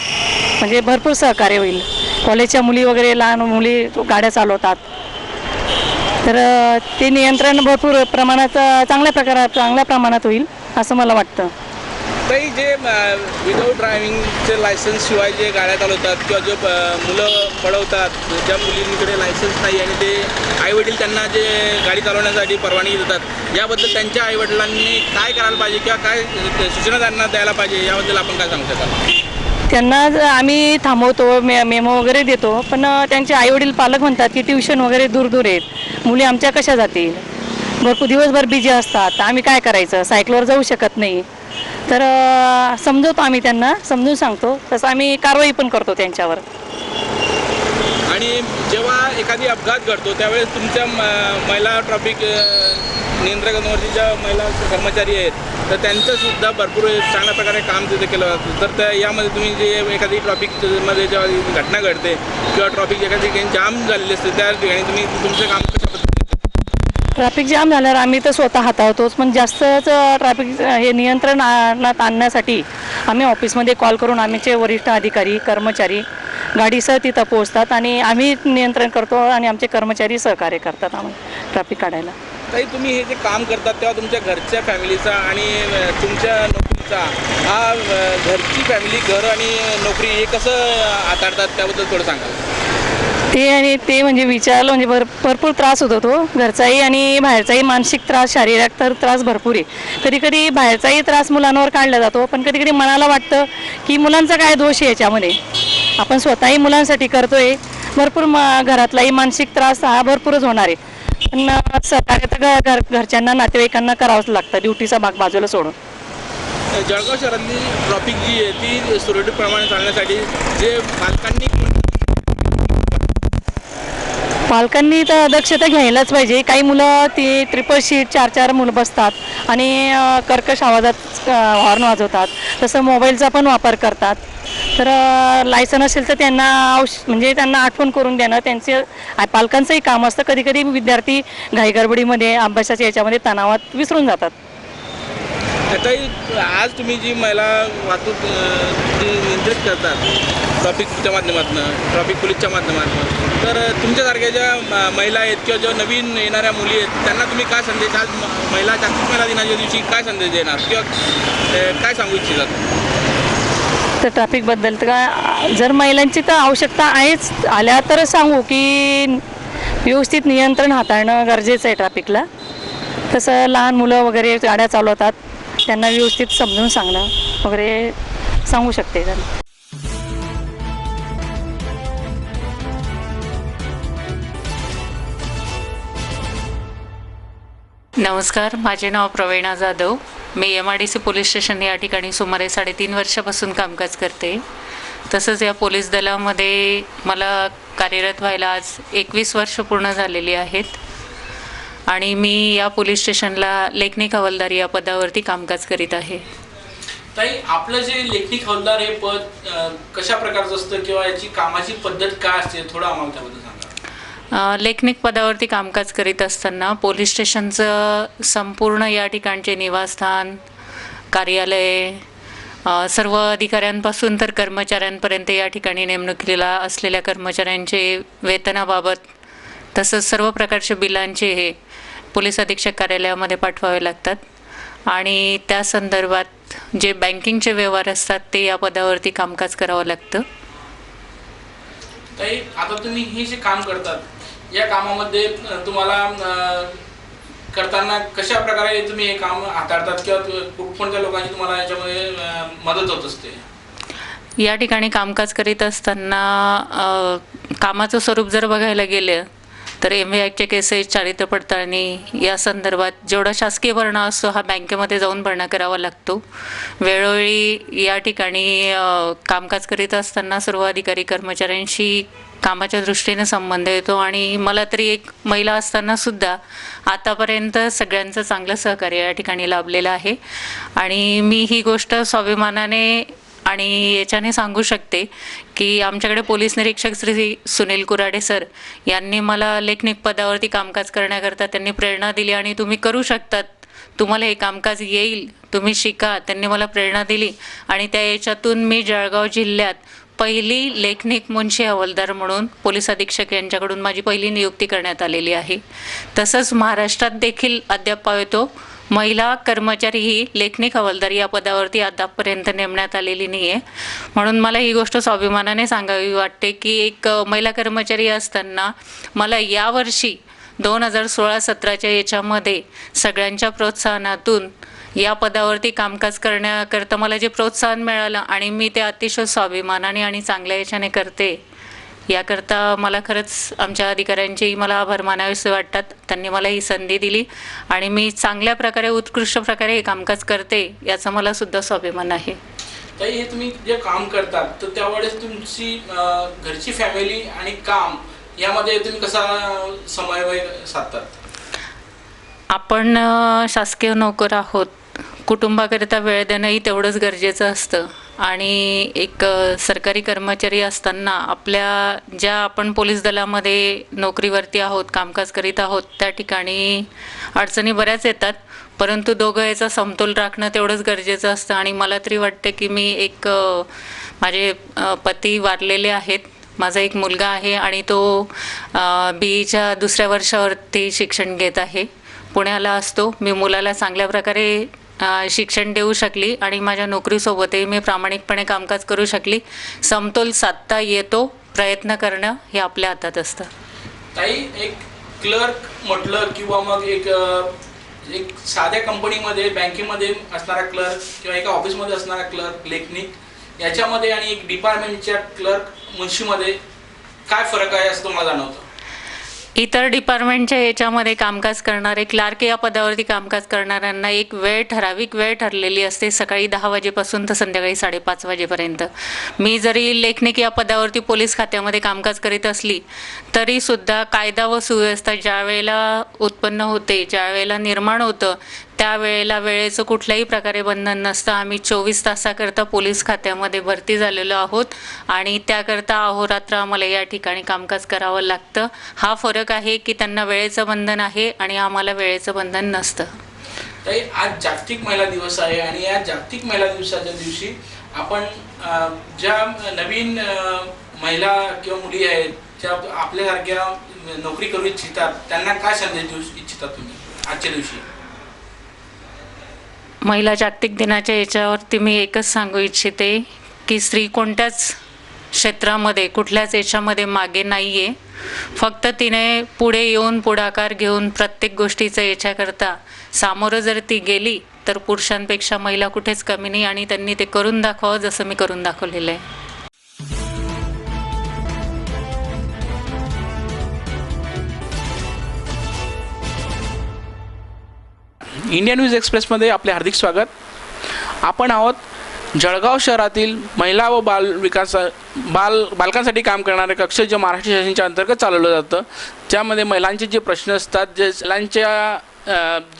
म्हणजे भरपूर सहकार्य होईल. कॉलेजच्या मुली वगैरे, लहान मुली गाड्या चालवतात, तर ते नियंत्रण भरपूर प्रमाणात चांगल्या प्रमाणात होईल असं मला वाटतं. काही जे विदाऊट ड्रायव्हिंगचे लायसन्स शिवाय जे गाड्या चालवतात किंवा जे मुलं पळवतात, ज्या मुलींकडे लायसन्स नाही आणि ते आईवडील त्यांना जे गाडी चालवण्यासाठी परवानगी देतात, याबद्दल त्यांच्या आईवडिलांनी काय करायला पाहिजे किंवा काय सूचना त्यांना द्यायला पाहिजे, याबद्दल आपण काय सांगू शकाल? त्यांना आम्ही थांबवतो, मेमो वगैरे देतो, पण त्यांचे आईवडील पालक म्हणतात की ट्युशन वगैरे दूर आहेत, मुली आमच्या कशा जातील, भरपूर दिवसभर बिझी असतात, आम्ही काय करायचं, सायकलवर जाऊ शकत नाही. तर समजवतो आम्ही, त्यांना समजून सांगतो, तसं आम्ही कारवाई पण करतो त्यांच्यावर. आणि जेव्हा एखादी अपघात घडतो त्यावेळेस तुमच्या महिला ट्रॅफिक नियंत्रकांवरती ज्या महिला कर्मचारी आहेत, तर त्यांचंसुद्धा भरपूर चांगल्या प्रकारे काम तिथे केलं जातं. तर त्या यामध्ये तुम्ही जे एखादी ट्रॉफिकमध्ये जेव्हा घटना घडते किंवा ट्रॉफिक एखादी ठिकाणी जाम झालेली असते, त्या ठिकाणी तुम्ही तुमचं काम कशा पद्धतीने? ट्रॅफिक जाम झाल्यावर आम्ही तर स्वतः हाताळतोच, पण जास्तच ट्रॅफिक हे नियंत्रणात आणण्यासाठी आम्ही ऑफिसमध्ये कॉल करून आमचे वरिष्ठ अधिकारी, कर्मचारी गाडीसह तिथं पोहोचतात आणि आम्ही नियंत्रण करतो आणि आमचे कर्मचारी सहकार्य करतात आम्हाला ट्रॅफिक काढायला. ताई, तुम्ही हे जे काम करतात तेव्हा तुमच्या घरच्या फॅमिलीचा आणि तुमच्या नोकरीचा, हा घरची फॅमिली, घर आणि नोकरी हे कसं हाताळतात, त्याबद्दल थोडं सांगा. ते म्हणजे विचारलं म्हणजे भरपूर त्रास होतो तो, घरचाही आणि बाहेरचाही. मानसिक त्रास, शारीरिक त्रास भरपूर आहे. कधी कधी बाहेरचाही त्रास मुलांवर काढला जातो, पण कधी कधी मनाला वाटतं की मुलांचा काय दोष आहे याच्यामध्ये, आपण स्वतःही मुलांसाठी करतोय, भरपूर घरातलाही मानसिक त्रास हा भरपूरच होणार आहे. पण सहकार्य तर घरच्यांना, नातेवाईकांना करावंच लागतं, ड्युटीचा भाग बाजूला सोडून. जळगाव शहरातली ट्रॉफिक जी आहे ती सुरळीतप्रमाणे चालण्यासाठी जे पालकांनी तर दक्षता घ्यायलाच पाहिजे. काही मुलं ती ट्रिपल सीट 4-4 मुलं बसतात आणि कर्कश आवाजात हॉर्न वाजवतात, तसं मोबाईलचा पण वापर करतात. तर लायसन असेल तर त्यांना म्हणजे त्यांना आठवण करून देणं त्यांचे पालकांचंही काम असतं. कधी कधी विद्यार्थी घाईगडबडीमध्ये अभ्यासाच्या याच्यामध्ये तणावात विसरून जातात. आज तुम्ही जी महिला वाहतूक जी नियंत्रित करतात ट्रॉफिकच्या माध्यमातून, ट्रॉफिक पोलीसच्या माध्यमातून, तर तुमच्यासारख्या ज्या महिला आहेत किंवा ज्या नवीन येणाऱ्या मुली आहेत त्यांना तुम्ही काय संदेश, आज जागतिक महिला दिनाच्या दिवशी काय संदेश देणार किंवा काय सांगू इच्छितात? तर ट्रॅफिकबद्दल तर काय, जर महिलांची तर आवश्यकता आहेच, आल्या तर सांगू की व्यवस्थित नियंत्रण हाताळणं गरजेचं आहे ट्रॅफिकला. तसं लहान मुलं वगैरे गाड्या चालवतात, त्यांना व्यवस्थित समजून सांगणं वगैरे सांगू शकते त्यांना. नमस्कार, माझे नाव प्रवीणा जाधव. मी MIDC पोलीस स्टेशन या ठिकाणी सुमारे 3.5 वर्षापासून कामकाज करते. तसंच या पोलीस दलामध्ये मला कार्यरत व्हायला आज 21 वर्ष पूर्ण झालेली आहेत आणि मी या पोलीस स्टेशनला लेखनिक हवालदार या पदावरती कामकाज करीत आहे. ताई, आपलं जे लेखनिक हवालदार हे पद कशा प्रकारचं असतं किंवा याची कामाची पद्धत काय असते, थोडं आम्हाला त्याबद्दल सांगा. लेखनिक पदावरती कामकाज करीत असताना पोलीस स्टेशनचं संपूर्ण या ठिकाणचे निवासस्थान, कार्यालय, सर्व अधिकाऱ्यांपासून तर कर्मचाऱ्यांपर्यंत या ठिकाणी नेमणुकीला असलेल्या कर्मचाऱ्यांचे वेतनाबाबत तसंच सर्व प्रकारचे बिलांचे हे पोलीस अधीक्षक कार्यालयामध्ये पाठवावे लागतात आणि त्या संदर्भात जे बँकिंगचे व्यवहार असतात ते या पदावरती कामकाज करावं लागतं. ताई, आता तुम्ही हे जे काम करतात या कामामध्ये तुम्हाला करताना कशा प्रकारे तुम्ही हे काम हाताळतात किंवा कोणत्या लोकांची तुम्हाला याच्यामध्ये मदत होत असते? या ठिकाणी कामकाज करीत असताना कामाचं स्वरूप जर बघायला गेलं तर MV ॲक्टचे केसेस, चारित्र्य पडताळणी या संदर्भात जेवढा शासकीय भरणा असतो हा बँकेमध्ये जाऊन भरणा करावा लागतो. वेळोवेळी या ठिकाणी कामकाज करीत असताना सर्व अधिकारी कर्मचाऱ्यांशी कामाच्या दृष्टीने संबंध येतो आणि मला तरी एक महिला असताना सुद्धा आतापर्यंत सगळ्यांचं चांगलं सहकार्य या ठिकाणी लाभलेलं आहे. आणि मी ही गोष्ट स्वाभिमानाने आणि याच्याने सांगू शकते की आमच्याकडे पोलीस निरीक्षक श्री सुनील कुराडे सर यांनी मला लेखनिक पदावरती कामकाज करण्याकरता त्यांनी प्रेरणा दिली आणि तुम्ही करू शकतात, तुम्हाला हे कामकाज येईल, तुम्ही शिका, त्यांनी मला प्रेरणा दिली. आणि त्या याच्यातून मी जळगाव जिल्ह्यात पहिली लेखनिक मुन्शी हवालदार म्हणून पोलीस अधीक्षक यांच्याकडून माझी पहिली नियुक्ती करण्यात आलेली आहे. तसंच महाराष्ट्रात देखील अद्याप पाहतो महिला कर्मचारी ही लेखनिक हवालदार या पदावरती आतापर्यंत नेमण्यात आलेली नाही आहे. म्हणून मला ही गोष्ट स्वाभिमानाने सांगावी वाटते की एक महिला कर्मचारी असताना मला यावर्षी 2016-17च्या याच्यामध्ये सगळ्यांच्या प्रोत्साहनातून या पदावरती कामकाज करण्याकरता मला जे प्रोत्साहन मिळालं आणि मी ते अतिशय स्वाभिमानाने आणि चांगल्या याच्याने करते, याकरता मला खरंच आमच्या अधिकाऱ्यांचेही मला आभार मानावेसे वाटतात. त्यांनी मला ही संधी दिली आणि मी चांगल्या प्रकारे उत्कृष्ट प्रकारे हे कामकाज करते याचा मला सुद्धा स्वाभिमान आहे. ताई, हे तुम्ही जे काम करतात तर त्यावेळेस तुमची घरची फॅमिली आणि काम यामध्ये तुम्ही कसा समन्वय साधतात? आपण शासकीय नोकर आहोत, कुटुंबाकरिता वेळ देणंही तेवढंच गरजेचं असतं. आणि एक सरकारी कर्मचारी असताना आपल्या ज्या आपण पोलीस दलामध्ये नोकरीवरती आहोत, कामकाज करीत आहोत, त्या ठिकाणी अडचणी बऱ्याच येतात, परंतु दोघं याचा समतोल राखणं तेवढंच गरजेचं असतं. आणि मला तरी वाटतं की मी एक माझे पती वारलेले आहेत, माझा एक मुलगा आहे आणि तो BEच्या दुसऱ्या वर्षावरती शिक्षण घेत आहे, पुण्याला असतो. मी मुलाला चांगल्या प्रकारे शिक्षण देऊ शकली आणि माझ्या नोकरीसोबतही मी प्रामाणिकपणे कामकाज करू शकली. समतोल साधता येतो, प्रयत्न करणं हे आपल्या हातात असतं. ताई, एक क्लर्क म्हटलं किंवा मग एक साध्या कंपनीमध्ये, बँकेमध्ये असणारा क्लर्क किंवा एका ऑफिसमध्ये असणारा क्लर्क, लेखनिक याच्यामध्ये आणि एक डिपार्टमेंटच्या क्लर्क मुन्शीमध्ये काय फरक आहे असं तुम्हाला जाणवतं? इतर डिपार्टमेंटच्या याच्यामध्ये कामकाज करणारे क्लार्क या पदावरती कामकाज करणाऱ्यांना एक ठराविक वेळ ठरलेली असते, सकाळी 10 वाजेपासून तर संध्याकाळी 5:30 वाजेपर्यंत. मी जरी लेखनिक या पदावरती पोलीस खात्यामध्ये कामकाज करीत असली तरीसुद्धा कायदा व सुव्यवस्था ज्या वेळेला उत्पन्न होते, ज्या वेळेला निर्माण होतं, त्यावेळेला वेळेचं कुठल्याही प्रकारे बंधन नसतं. आम्ही 24 तासाकरता पोलीस खात्यामध्ये भरती झालेलो आहोत आणि त्याकरता अहोरात्र आम्हाला या ठिकाणी कामकाज करावं लागतं. हा फरक आहे की त्यांना वेळेचं बंधन आहे आणि आम्हाला वेळेचं बंधन नसतं. ताई, आज जागतिक महिला दिवस आहे आणि या जागतिक महिला दिवसाच्या दिवशी आपण ज्या नवीन महिला किंवा मुली आहेत ज्या आपल्यासारख्या नोकरी करू इच्छितात त्यांना काय संदेश देऊ इच्छितात तुम्ही आजच्या दिवशी? महिला जागतिक दिनाच्या याच्यावरती मी एकच सांगू इच्छिते की स्त्री कोणत्याच क्षेत्रामध्ये, कुठल्याच याच्यामध्ये मागे नाही आहे. फक्त तिने पुढे येऊन पुढाकार घेऊन प्रत्येक गोष्टीचं याच्याकरता सामोरं जर ती गेली तर पुरुषांपेक्षा महिला कुठेच कमी नाही आणि त्यांनी ते करून दाखवावं जसं मी करून दाखवलेलं आहे. इंडिया न्यूज एक्सप्रेसमध्ये आपले हार्दिक स्वागत. आपण आहोत जळगाव शहरातील महिला व बालकांसाठी काम करणारे कक्ष जे महाराष्ट्र शासनाच्या अंतर्गत चालवलं जातं, ज्यामध्ये महिलांचे जे प्रश्न असतात, जे महिलांच्या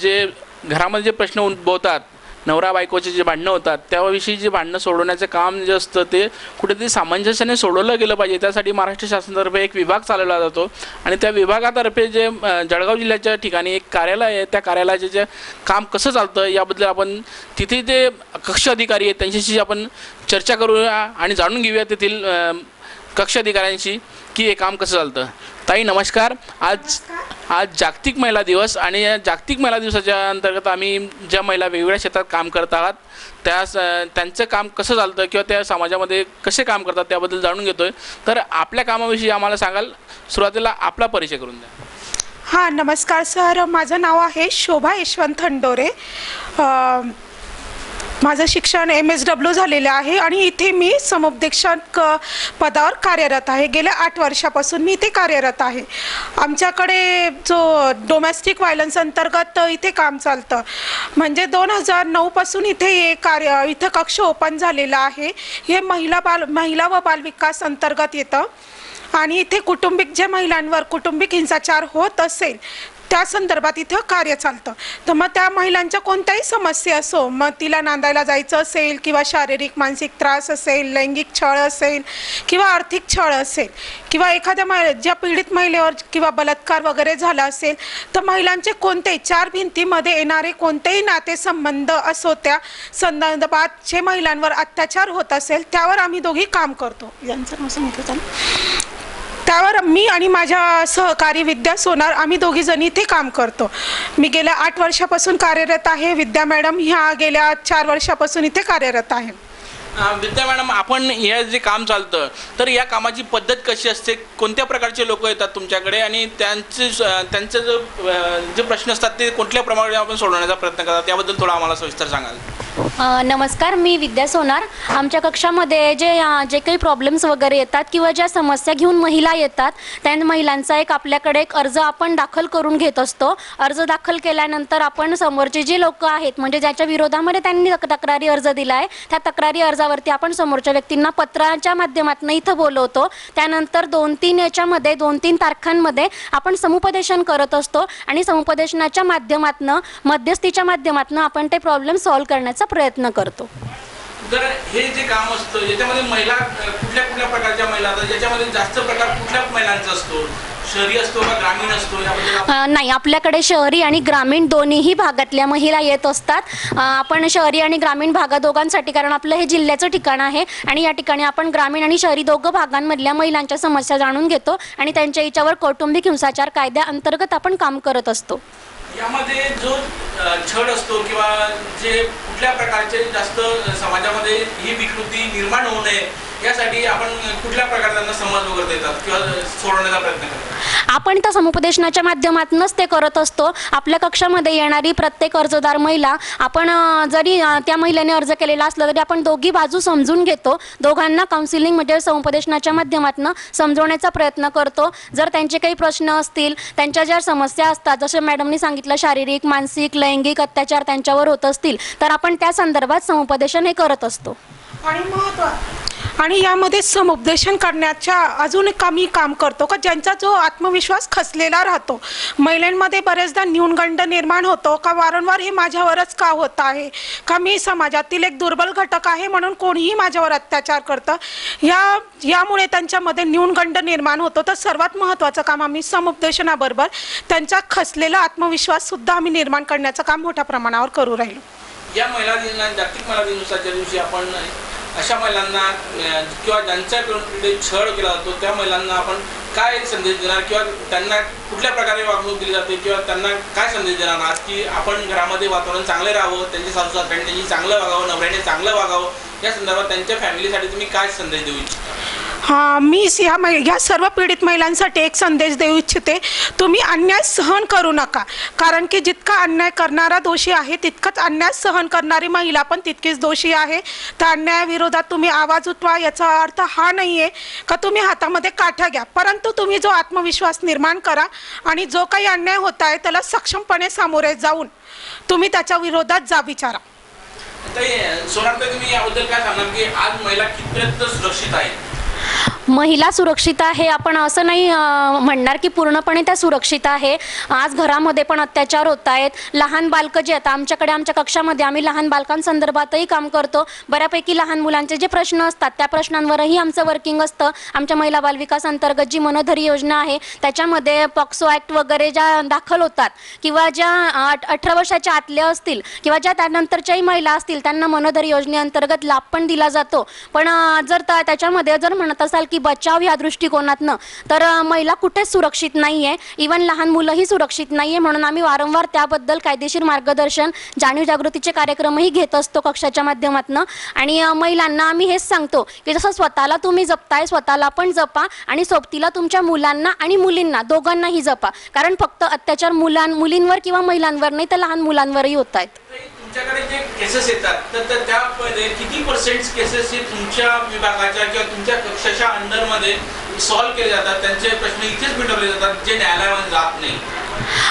जे घरामध्ये जे प्रश्न उद्भवतात, नवरा बायकोचे जे भांडणं होतात, त्याविषयी जे भांडणं सोडवण्याचं काम जे असतं ते कुठेतरी सामंजस्याने सोडवलं गेलं पाहिजे. त्यासाठी महाराष्ट्र शासनातर्फे एक विभाग चालवला जातो आणि त्या विभागातर्फे जे जळगाव जिल्ह्याच्या ठिकाणी एक कार्यालय आहे, त्या कार्यालयाचे जे काम कसं चालतं याबद्दल आपण तिथे जे कक्ष अधिकारी आहेत त्यांच्याशी आपण चर्चा करूया आणि जाणून घेऊया तेथील कक्ष अधिकाऱ्यांशी की हे काम कसं चालतं. ताई, नमस्कार. आज जागतिक महिला दिवस आणि या जागतिक महिला दिवसाच्या अंतर्गत आम्ही ज्या महिला वेगवेगळ्या क्षेत्रात काम करत आहात त्यांचं काम कसं चालतं किंवा त्या समाजामध्ये कसे काम करतात त्याबद्दल जाणून घेतोय. तर आपल्या कामाविषयी आम्हाला सांगाल? सुरुवातीला आपला परिचय करून द्या. हां, नमस्कार सर. माझं नाव आहे शोभा यशवंत हंडोरे. माझं शिक्षण MSW झालेलं आहे आणि इथे मी समुपदेशक पदावर कार्यरत आहे. गेल्या 8 वर्षापासून मी इथे कार्यरत आहे. आमच्याकडे जो डोमेस्टिक व्हायलन्स अंतर्गत इथे काम चालतं, म्हणजे 2009 पासून इथे इथं कक्ष ओपन झालेला आहे. हे महिला व बालविकास अंतर्गत येतं आणि इथे जे महिलांवर कुटुंबिक हिंसाचार होत असेल त्या संदर्भात इथं कार्य चालतं. तर मग त्या महिलांच्या कोणत्याही समस्या असो, मग तिला नांदायला जायचं असेल किंवा शारीरिक मानसिक त्रास असेल, लैंगिक छळ असेल किंवा आर्थिक छळ असेल किंवा एखाद्या ज्या पीडित महिलेवर किंवा बलात्कार वगैरे झाला असेल, तर महिलांचे कोणतेही 4 भिंतीमध्ये येणारे कोणतेही नातेसंबंध असो, त्या संदर्भात जे महिलांवर अत्याचार होत असेल त्यावर आम्ही दोघी काम करतो. त्यावर मी आणि माझ्या सहकारी विद्या सोनार आम्ही दोघी जणी इथे काम करतो. मी गेल्या 8 वर्षापासून कार्यरत आहे. विद्या मॅडम ह्या गेल्या 4 वर्षापासून इथे कार्यरत आहे. विद्या मॅडम, आपण हे जे काम चालतं तर या कामाची पद्धत कशी असते? कोणत्या प्रकारचे लोक येतात तुमच्याकडे आणि त्यांचे जे प्रश्न असतात ते कुठल्या प्रमाणे आपण सोडवण्याचा प्रयत्न करतात, याबद्दल थोडं आम्हाला सविस्तर सांगाल? नमस्कार, मी विद्या सोनार. आमच्या कक्षामध्ये जे काही प्रॉब्लेम्स वगैरे येतात किंवा ज्या समस्या घेऊन महिला येतात त्या महिलांचा आपल्याकडे एक अर्ज आपण दाखल करून घेत असतो. अर्ज दाखल केल्यानंतर आपण समोरचे जे लोक आहेत, म्हणजे ज्याच्या विरोधामध्ये त्यांनी तक्रारी अर्ज दिला आहे, त्या तक्रारी अर्जावरती आपण समोरच्या व्यक्तींना पत्राच्या माध्यमातून इथं बोलवतो. त्यानंतर 2-3 तारखांमध्ये आपण समुपदेशन करत असतो आणि समुपदेशनाच्या माध्यमातून, मध्यस्थीच्या माध्यमातून आपण ते प्रॉब्लेम सॉल्व्ह करण्याचा प्रयत्न करतो. तर हे जे काम असतं याच्यामध्ये महिला कुठल्या प्रकारच्या महिला असतात, याच्यामध्ये जास्त प्रकार कुठल्या महिलांचा असतो? शहरी असतो का ग्रामीण असतो? नाही, आपल्याकडे शहरी आणि ग्रामीण दोन्हीही भागातल्या महिला येत असतात. आपण शहरी आणि ग्रामीण भागा दोघांसाठी, कारण आपलं हे जिल्ह्याचं ठिकाण आहे आणि या ठिकाणी आपण ग्रामीण आणि शहरी दोघं भागांमधल्या महिलांच्या समस्या जाणून घेतो आणि त्यांच्या याच्यावर कौटुंबिक हिंसाचार कायद्याअंतर्गत आपण काम करत असतो. यामध्ये जो छळ असतो किंवा जे कुठल्या प्रकारचे जास्त समाजामध्ये ही विकृती निर्माण होऊ नये यासाठी आपण कुठल्या प्रकारे त्यांना समज वगैरे देतात किंवा सोडवण्याचा प्रयत्न करतात? आपण त्या समुपदेशनाच्या माध्यमातूनच ते करत असतो. आपल्या कक्षामध्ये येणारी प्रत्येक अर्जदार महिला, आपण जरी त्या महिलेने अर्ज केलेला असला तरी आपण दोघी बाजू समजून घेतो. दोघांना काउन्सिलिंग म्हणजे समुपदेशनाच्या माध्यमातून समजवण्याचा प्रयत्न करतो. जर त्यांचे काही प्रश्न असतील, त्यांच्या ज्या समस्या असतात, जसं मॅडमनी सांगितलं शारीरिक, मानसिक, लैंगिक अत्याचार त्यांच्यावर होत असतील, तर आपण त्या संदर्भात समुपदेशन हे करत असतो. आणि यामध्ये समुपदेशन करण्याच्या अजून कमी काम करतो का ज्यांचा जो आत्मविश्वास खचलेला राहतो. महिलांमध्ये बरेचदा न्यूनगंड निर्माण होतो का वारंवार हे माझ्यावरच का होत आहे, का मी समाजातील एक दुर्बल घटक आहे म्हणून कोणीही माझ्यावर अत्याचार करतं, यामुळे त्यांच्यामध्ये न्यूनगंड निर्माण होतो. तर सर्वात महत्त्वाचं काम आम्ही समुपदेशनाबरोबर त्यांचा खचलेला आत्मविश्वास सुद्धा आम्ही निर्माण करण्याचं काम मोठ्या प्रमाणावर करू राहिलो. या महिला दिना, जागतिक महिला दिवसाच्या दिवशी आपण अशा महिलांना किंवा ज्यांच्याकडे छळ केला जातो त्या महिलांना आपण काय संदेश देणार किंवा त्यांना कुठल्या प्रकारे वागणूक दिली जाते किंवा त्यांना काय संदेश देणार आहात की आपण घरामध्ये वातावरण चांगले राहावं, त्यांच्या सासूसासऱ्यांनी त्यांनी चांगलं वागावं, नवऱ्याने चांगलं वागावं, या संदर्भात त्यांच्या फॅमिलीसाठी तुम्ही काय संदेश देऊ इच्छिता? मी या सर्व पीडित महिलांसाठी एक संदेश देऊ इच्छिते. तुम्ही अन्याय सहन करू नका, कारण की जितका अन्याय करणारा दोषी आहे तितकंच अन्याय सहन करणारी महिला पण तितकीच दोषी आहे. त्या अन्यायाविरोधात तुम्ही आवाज उठवा. याचा अर्थ हा नाही आहे का तुम्ही हातामध्ये काठ्या घ्या, परंतु तुम्ही जो आत्मविश्वास निर्माण करा आणि जो काही अन्याय होत आहे त्याला सक्षमपणे सामोरे जाऊन तुम्ही त्याच्या विरोधात विचारा. सोनारताई, तुम्ही याबद्दल काय सांगणार की आज महिला कितपर्यंत सुरक्षित आहेत? महिला सुरक्षित आहे आपण असं नाही म्हणणार की पूर्णपणे त्या सुरक्षित आहे. आज घरामध्ये पण अत्याचार होत आहेत. लहान बालकं जे आता आमच्या कक्षामध्ये आम्ही लहान बालकांसंदर्भातही काम करतो. बऱ्यापैकी लहान मुलांचे जे प्रश्न असतात त्या प्रश्नांवरही आमचं वर्किंग असतं. आमच्या महिला बालविकास अंतर्गत जी मनोधरी योजना आहे त्याच्यामध्ये पॉक्सो ॲक्ट वगैरे ज्या दाखल होतात किंवा ज्या 18 वर्षाच्या आतल्या असतील किंवा ज्या त्यानंतरच्याही महिला असतील त्यांना मनोधरी योजनेअंतर्गत लाभ पण दिला जातो. पण जर त्याच्यामध्ये जर म्हणत असाल की बचाव या दृष्टिकोनातनं तर महिला कुठेच सुरक्षित नाही आहे. इवन लहान मुलंही सुरक्षित नाही आहे. म्हणून आम्ही वारंवार त्याबद्दल कायदेशीर मार्गदर्शन, जाणीव जागृतीचे कार्यक्रमही घेत असतो कक्षाच्या माध्यमातून. आणि महिलांना आम्ही हेच सांगतो की जसं स्वतःला तुम्ही जपताय स्वतःला पण जपा आणि सोबतीला तुमच्या मुलांना आणि मुलींना दोघांनाही जपा, कारण फक्त अत्याचार मुलींवर किंवा महिलांवर नाही तर लहान मुलांवरही होत आहेत. तुमच्याकडे जे केसेस येतात तर त्यामध्ये किती पर्सेंट केसेस हे तुमच्या विभागाच्या किंवा तुमच्या कक्षाच्या अंडरमध्ये सॉल्व्ह केले जातात, त्यांचे प्रश्न इथेच मिटवले जातात जे न्यायालयामध्ये जात नाही?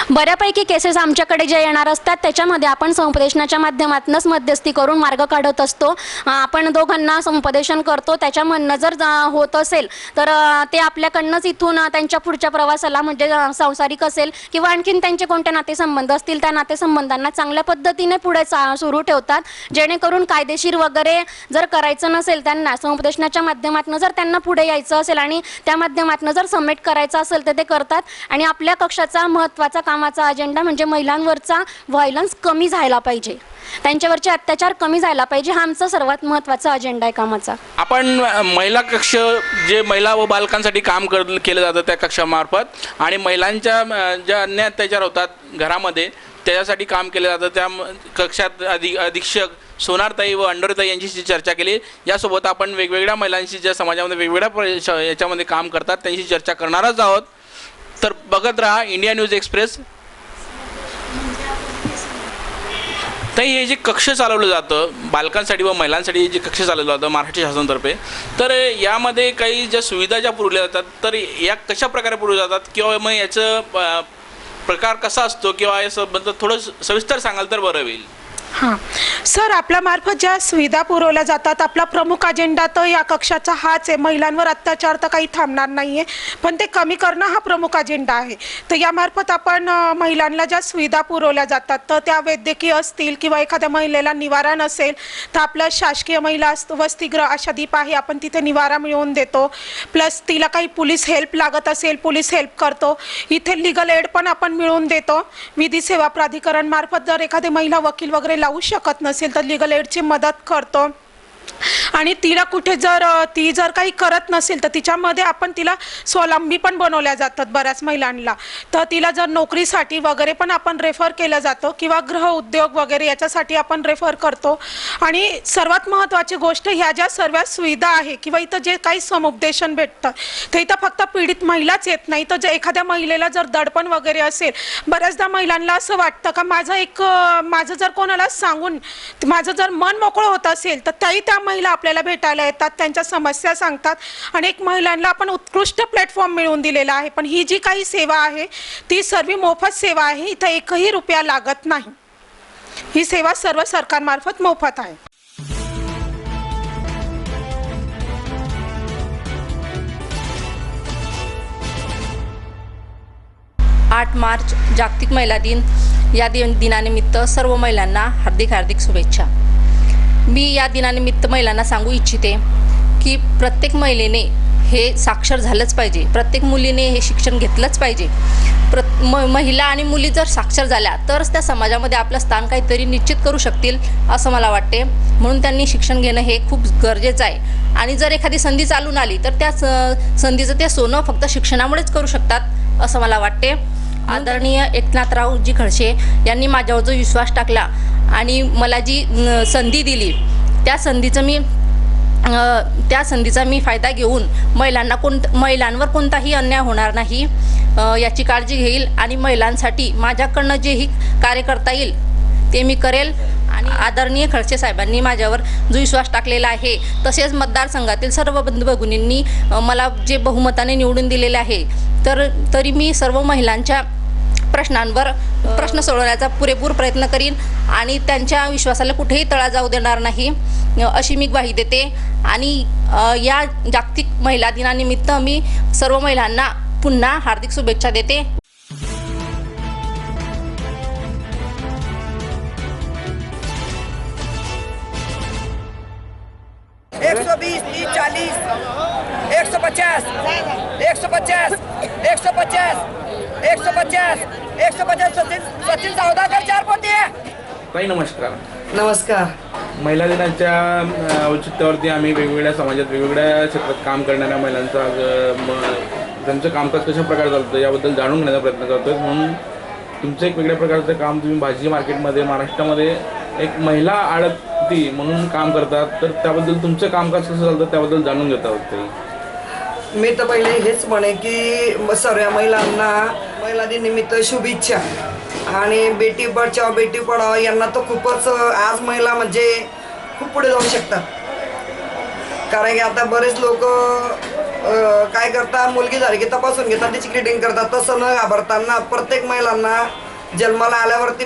बऱ्यापैकी केसेस आमच्याकडे जे येणार असतात त्याच्यामध्ये आपण समुपदेशनाच्या माध्यमातूनच मध्यस्थी करून मार्ग काढत असतो. आपण दोघांना समुपदेशन करतो, त्याच्यामधनं जर होत असेल तर ते आपल्याकडनंच इथून त्यांच्या पुढच्या प्रवासाला म्हणजे सांसारिक असेल किंवा आणखीन त्यांचे कोणते नातेसंबंध असतील त्या नातेसंबंधांना चांगल्या पद्धतीने पुढे सुरू ठेवतात, जेणेकरून कायदेशीर वगैरे जर करायचं नसेल त्यांना समुपदेशनाच्या माध्यमातून जर त्यांना पुढे यायचं असेल आणि त्या माध्यमातून जर सबमिट करायचं असेल तर ते करतात. आणि आपल्या कक्षाचा महत्त्वाचा कामाचा अजेंडा म्हणजे महिलांवरचा व्हायलन्स कमी झाला पाहिजे, त्यांच्यावरचे अत्याचार कमी झाला पाहिजे, हा आमचा सर्वात महत्त्वाचा अजेंडा आहे कामाचा. आपण महिला कक्ष जे महिला व बालकांसाठी काम केलं जातं त्या कक्षामार्फत आणि महिलांच्या ज्या अन्य अत्याचार होतात घरामध्ये त्याच्यासाठी काम केलं जातं त्या कक्षात अधीक्षक सोनारताई व अंडोरीताई यांची चर्चा केली. यासोबत आपण वेगवेगळ्या महिलांशी ज्या समाजामध्ये वेगवेगळ्या याच्यामध्ये काम करतात त्यांची चर्चा करणारच आहोत. तर बघत राहा इंडिया न्यूज एक्सप्रेस. ताई, हे जे कक्ष चालवलं जातं बालकांसाठी व महिलांसाठी जे कक्ष चालवलं जातं महाराष्ट्र शासनातर्फे, तर यामध्ये काही ज्या सुविधा ज्या पुरवल्या जातात तर या कशा प्रकारे पुरवल्या जातात किंवा मग याचं प्रकार कसा असतो किंवा यासंबद्दल थोडं सविस्तर सांगाल तर बरं होईल. हां सर, आपल्यामार्फत ज्या सुविधा पुरवल्या जातात आपला प्रमुख अजेंडा तर या कक्षाचा हाच आहे. महिलांवर अत्याचार तर काही थांबणार नाही आहे, पण ते कमी करणं हा प्रमुख अजेंडा आहे. तर यामार्फत आपण महिलांना ज्या सुविधा पुरवल्या जातात तर त्या वैद्यकीय असतील किंवा एखाद्या महिलेला निवारा नसेल तर आपलं शासकीय महिला वसतिगृह आशादीप आहे, आपण तिथे निवारा मिळवून देतो. प्लस तिला काही पोलीस हेल्प लागत असेल पोलीस हेल्प करतो. इथे लिगल एड पण आपण मिळवून देतो. विधी सेवा प्राधिकरण मार्फत जर एखादी महिला वकील वगैरे लावू शकत नसेल तर लिगल एडची मदत करतो. आणि तिला कुठे ती जर काही करत नसेल तर तिच्यामध्ये आपण तिला स्वावलंबी पण बनवल्या जातात बऱ्याच महिलांना. तर तिला जर नोकरीसाठी वगैरे पण आपण रेफर केलं जातं किंवा गृह उद्योग वगैरे याच्यासाठी आपण रेफर करतो. आणि सर्वात महत्त्वाची गोष्ट ह्या ज्या सर्व सुविधा आहे किंवा इथं जे काही समुपदेशन भेटतं ते इथं फक्त पीडित महिलाच येत नाही, तर जर एखाद्या महिलेला जर दडपण वगैरे असेल, बऱ्याचदा महिलांना असं वाटतं का माझं जर कोणाला सांगून माझं जर मन मोकळं होत असेल तर त्याही त्या महिला आपल्याला भेटायला येतात, त्यांच्या समस्या सांगतात. आणि एक महिलांना आपण उत्कृष्ट प्लॅटफॉर्म मिळवून दिलेला आहे. पण ही जी काही सेवा आहे ती सर्व मोफत सेवा आहे, इथं एकही रुपया लागत नाही. ही सेवा सर्व सरकारमार्फत मोफत आहे. 8 मार्च जागतिक महिला दिन. या दिनानिमित्त सर्व महिलांना हार्दिक शुभेच्छा. मी या दिनानिमित्त महिलांना सांगू इच्छिते की प्रत्येक महिलेने हे साक्षर झालंच पाहिजे, प्रत्येक मुलीने हे शिक्षण घेतलंच पाहिजे. महिला आणि मुली जर साक्षर झाल्या तरच त्या समाजामध्ये आपलं स्थान काहीतरी निश्चित करू शकतील असं मला वाटते. म्हणून त्यांनी शिक्षण घेणं हे खूप गरजेचं आहे. आणि जर एखादी संधी चालून आली तर त्या संधीचं ते सोनं फक्त शिक्षणामुळेच करू शकतात असं मला वाटते. आदरणीय एकनाथरावजी खडसे यांनी माझ्यावर जो विश्वास टाकला आणि मला जी संधी दिली त्या संधीचा मी फायदा घेऊन महिलांवर कोणताही अन्याय होणार नाही याची काळजी घेईल. आणि महिलांसाठी माझ्याकडनं जेही कार्य करता येईल ते मी करेल. आणि आदरणीय खडसे साहेबांनी माझ्यावर जो विश्वास टाकलेला आहे, तसेच मतदारसंघातील सर्व बंधू भगिनींनी मला जे बहुमताने निवडून दिलेले आहे, तरी मी सर्व महिलांच्या प्रश्नांवर प्रश्न सोडवण्याचा पुरेपूर प्रयत्न करीन आणि त्यांच्या विश्वासाला कुठेही तडा जाऊ देणार नाही अशी मी ग्वाही देते. आणि या जागतिक महिला दिनानिमित्त मी सर्व महिलांना पुन्हा हार्दिक शुभेच्छा देते. 120, 30, 40, 150, 150, 150, 150, 150. सचिन सावदाकर 4 पोती. ताई नमस्कार. नमस्कार. महिला दिनाच्या औचित्यावरती आम्ही वेगवेगळ्या समाजात वेगवेगळ्या क्षेत्रात काम करणाऱ्या महिलांचा त्यांचं कामकाज कशा प्रकारे चालतं याबद्दल जाणून घेण्याचा प्रयत्न करतोय. म्हणून तुमचं एक वेगळ्या प्रकारचं काम तुम्ही भाजी मार्केटमध्ये महाराष्ट्रामध्ये एक महिला आडती म्हणून काम करतात, तर त्याबद्दल तुमचं कामकाज कसं चालतं त्याबद्दल जाणून घेता होते. मी तर पहिले हेच म्हणे की सर्व महिलांना महिला दिनानिमित्त शुभेच्छा. आणि बेटी बचाव बेटी पढाओ यांना तर खूपच आज महिला म्हणजे खूप पुढे जाऊ शकतात. कारण की आता बरेच लोक काय करतात, मुलगी झाली की तपासून घेतात, तिची किडिंग करतात. तसं न घाबरताना प्रत्येक महिलांना जन्माला आल्यावरती,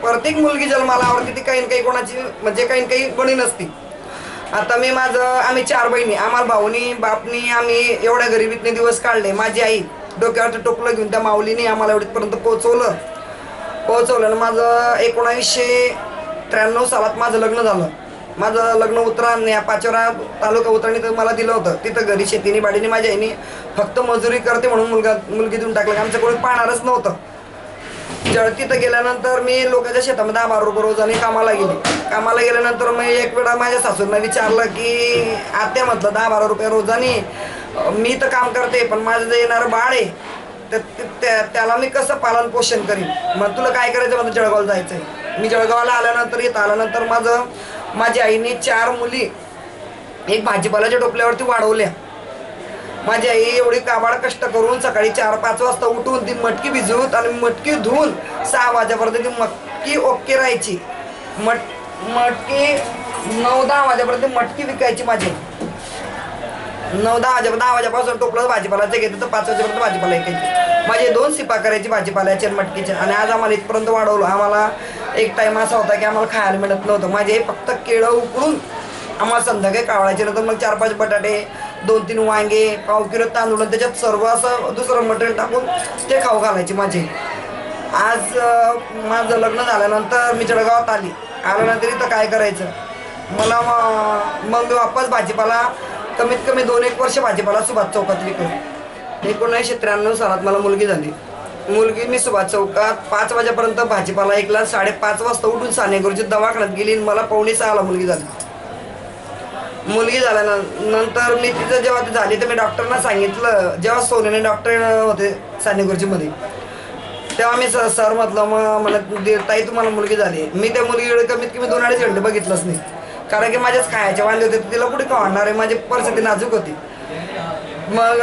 प्रत्येक मुलगी जन्माला आल्यावरती ती काही ना काही कोणाची म्हणजे काही ना काही बनी नसती. आता आम्ही 4 बहिणी, आम्हाला भाऊनी बापनी आम्ही एवढ्या गरिबीतने दिवस काढले. माझी आई डोक्यावरती टोपलं घेऊन त्या माऊलीने आम्हाला एवढीपर्यंत पोहोचवलं आणि माझं 1993 सालात माझं लग्न झालं. माझं लग्न उतराण या पाचोरा तालुका उतराणी तर मला दिलं होतं. तिथं घरी शेतीने बाडीने माझ्या आईने फक्त मजुरी करते म्हणून मुलगी देऊन टाकलं. आमचं कोणी पाहणारच नव्हतं. तिथं गेल्यानंतर मी लोकांच्या शेतामध्ये 10-12 रुपये रोजाने कामाला गेले. कामाला गेल्यानंतर मी एक वेळा माझ्या सासूंना विचारलं की आत्या म्हटलं 10-12 रुपये रोजाने मी तर काम करते, पण माझं जे येणारं बाळ आहे त्याला मी कसं पालन पोषण करीन. मग तुला काय करायचं, मला जळगावला जायचं आहे. मी जळगावला आल्यानंतर माझ्या आईने 4 मुली एक भाजीपाल्याच्या टोपल्यावरती वाढवल्या. माझी आई एवढी काबाड कष्ट करून सकाळी 4-5 वाजता उठून ती मटकी भिजवून आणि मटकी धुवून 6 वाजेपर्यंत ती मटकी ओके राहायची. मटकी 9-10 वाजेपर्यंत मटकी विकायची. माझी 9-10 वाजेपासून टोपलं भाजीपाल्याचं घेते तर 5 वाजेपर्यंत भाजीपाला विकायची. माझे 2 सिपा करायची भाजीपाल्याचे आणि मटकीचे. आणि आज आम्हाला इथपर्यंत वाढवलं. आम्हाला एक टाइम असा होता की आम्हाला खायला मिळत नव्हतं. माझे फक्त केळं उकळून आम्हाला संध्याकाळी कावळायचे, नंतर मग 4-5 बटाटे, 2-3 वांगे, पाव किलो तांदूळ, त्याच्यात सर्व असं दुसरं मटेरियल टाकून ते खाऊ घालायचे माझे. आज माझं लग्न झाल्यानंतर मी जळगावात आल्यानंतर इथं काय करायचं, मला मग वापस भाजीपाला कमीत कमी 2-1 वर्ष भाजीपाला सुभाष चौकात विकलो. 1993 सालात मला मुलगी झाली. मी सुभाष चौकात 5 वाजेपर्यंत भाजीपाला ऐकला. 5:30 वाजता उठून सानेगुरुजी दवाखान्यात गेली. मला 5:45 मुलगी झाली. मुलगी झाल्यानंतर मी तिथं जेव्हा ती झाली तर मी डॉक्टरना सांगितलं, जेव्हा सोनेने डॉक्टर होते सानेगुरुजीमध्ये, तेव्हा मी सर म्हटलं मला ताई तुम्हाला मुलगी झाली. मी त्या मुलगीकडे कमीत कमी 2-2.5 घंटे बघितलंच नाही. कारण की माझ्याच खायचे वांदे होते, तिला कुठे खावणार आहे, माझी परिस्थिती नाजूक होती. मग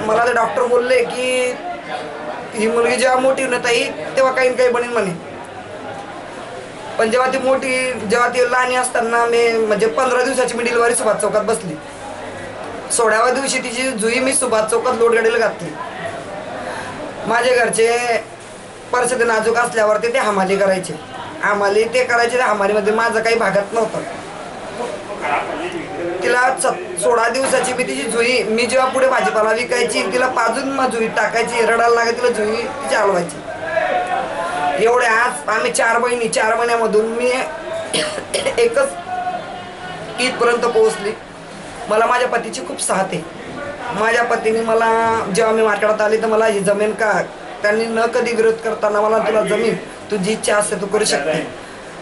मला ते डॉक्टर बोलले की ही मुलगी जेव्हा मोठी होईल ताई तेव्हा काही ना काही बनेल म्हणे. पण जेव्हा ती लहानी असताना मी म्हणजे 15 दिवसाची मी डिलिव्हरी सुभाष चौकात बसली. 16व्या दिवशी तिची जुई मी सुभाष चौकात लोडगाडीला घातली. माझे घरचे परिस्थिती नाजूक असल्यावरती ते हमाली करायचे. त्या हमालीमध्ये माझं काही भागात नव्हतं. तिला 16 दिवसाची मी तिची जुई, मी जेव्हा पुढे भाजीपाला विकायची तिला पाजून मग जुई टाकायची, रडायला लागायची, तिला जुई तिची हलवायची. एवढे आज आम्ही 4 बहिणी, 4 महिन्यामधून मी एकच इथपर्यंत पोहोचली. मला माझ्या पतीची खूप साथ आहे. माझ्या पतीने मला जेव्हा मी मार्केटात आली तर मला ही जमीन का, त्यांनी न कधी विरोध करताना मला तुला जमीन, तुझी इच्छा असते तू करू शकते.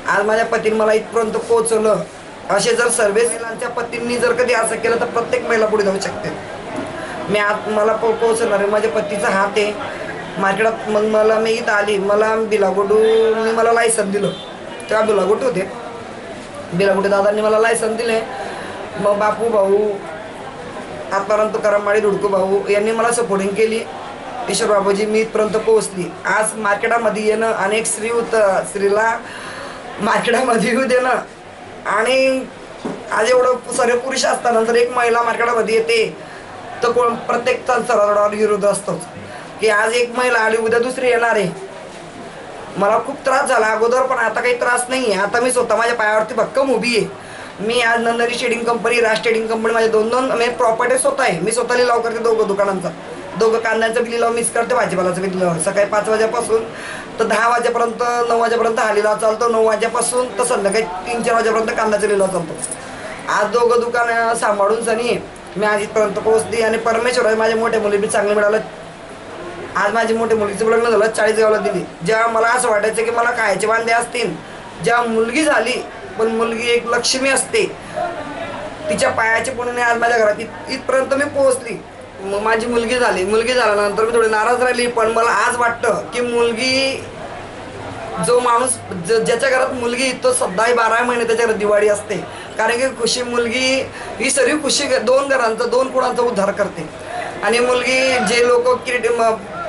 आज माझ्या पतीने मला इथपर्यंत पोहोचवलं. असे जर सर्व महिलांच्या पतींनी जर कधी असं केलं तर प्रत्येक महिला पुढे जाऊ शकते. मला पोहोचवणार आहे माझ्या पतीचा हात आहे. मार्केटात मग मी इथं आली, मला बिलागोटूनी मला लायसन दिलं. तेव्हा बिलागोट होते, बिलागोटे दादांनी मला लायसन दिले. मग बापू भाऊ, आत्माराम तुकाराम माळी, धुडकू भाऊ यांनी मला सपोर्टिंग केली. ईश्वर बाबूजी मी इथपर्यंत पोहोचली. आज मार्केटामध्ये येणं अनेक स्त्रीला मार्केटामध्ये येऊ देणं, आणि आज एवढं सर्व पुरुष असताना जर एक महिला मार्केटामध्ये येते तर प्रत्येक सर्वांवर विरोध असतोच की आज एक महिला आली उद्या दुसरी येणार आहे. मला खूप त्रास झाला अगोदर, पण आता काही त्रास नाही आहे. आता मी स्वतः माझ्या पायावरती भक्कम उभी आहे. मी आज नंदरी शेडिंग कंपनी, राज शेडिंग कंपनी, माझे 2 प्रॉपर्टी स्वतः आहे. मी स्वतः लिलाव करते 2 दुकानांचा. 2 कांद्यांचा बी लिलाव मीच करते, भाजीपालाचा बी लिलाव. सकाळी 5 वाजेपासून तर 10 वाजेपर्यंत, 9 वाजेपर्यंत हा लिलाव चालतो. 9 वाजेपासून तर संध्याकाळी 3-4 वाजेपर्यंत कांद्याचा लिलाव चालतो. आज 2 दुकानं सांभाळून सनी मी आज इथपर्यंत पोहोचली. आणि परमेश्वर माझ्या मोठ्या मुली बी चांगले मिळालं. आज माझी मोठ्या मुलीचं लग्न झालं, 40 गावाला दिली. जेव्हा मला असं वाटायचं की मला खायचे वांदे असतील, जेव्हा मुलगी झाली, पण मुलगी एक लक्ष्मी असते, तिच्या पायाची पुण्य आज माझ्या घरात इथपर्यंत मी पोहोचली. मग माझी मुलगी झाली. मुलगी झाल्यानंतर मी थोडी नाराज राहिली, पण मला आज वाटतं की मुलगी, जो माणूस ज्याच्या घरात मुलगी तो सदाही 12 महिने त्याच्या घरात दिवाळी असते. कारण की खुशी मुलगी ही सर्व खुशी 2 घरांचा, 2 कुळांचा उद्धार करते. आणि मुलगी जे लोक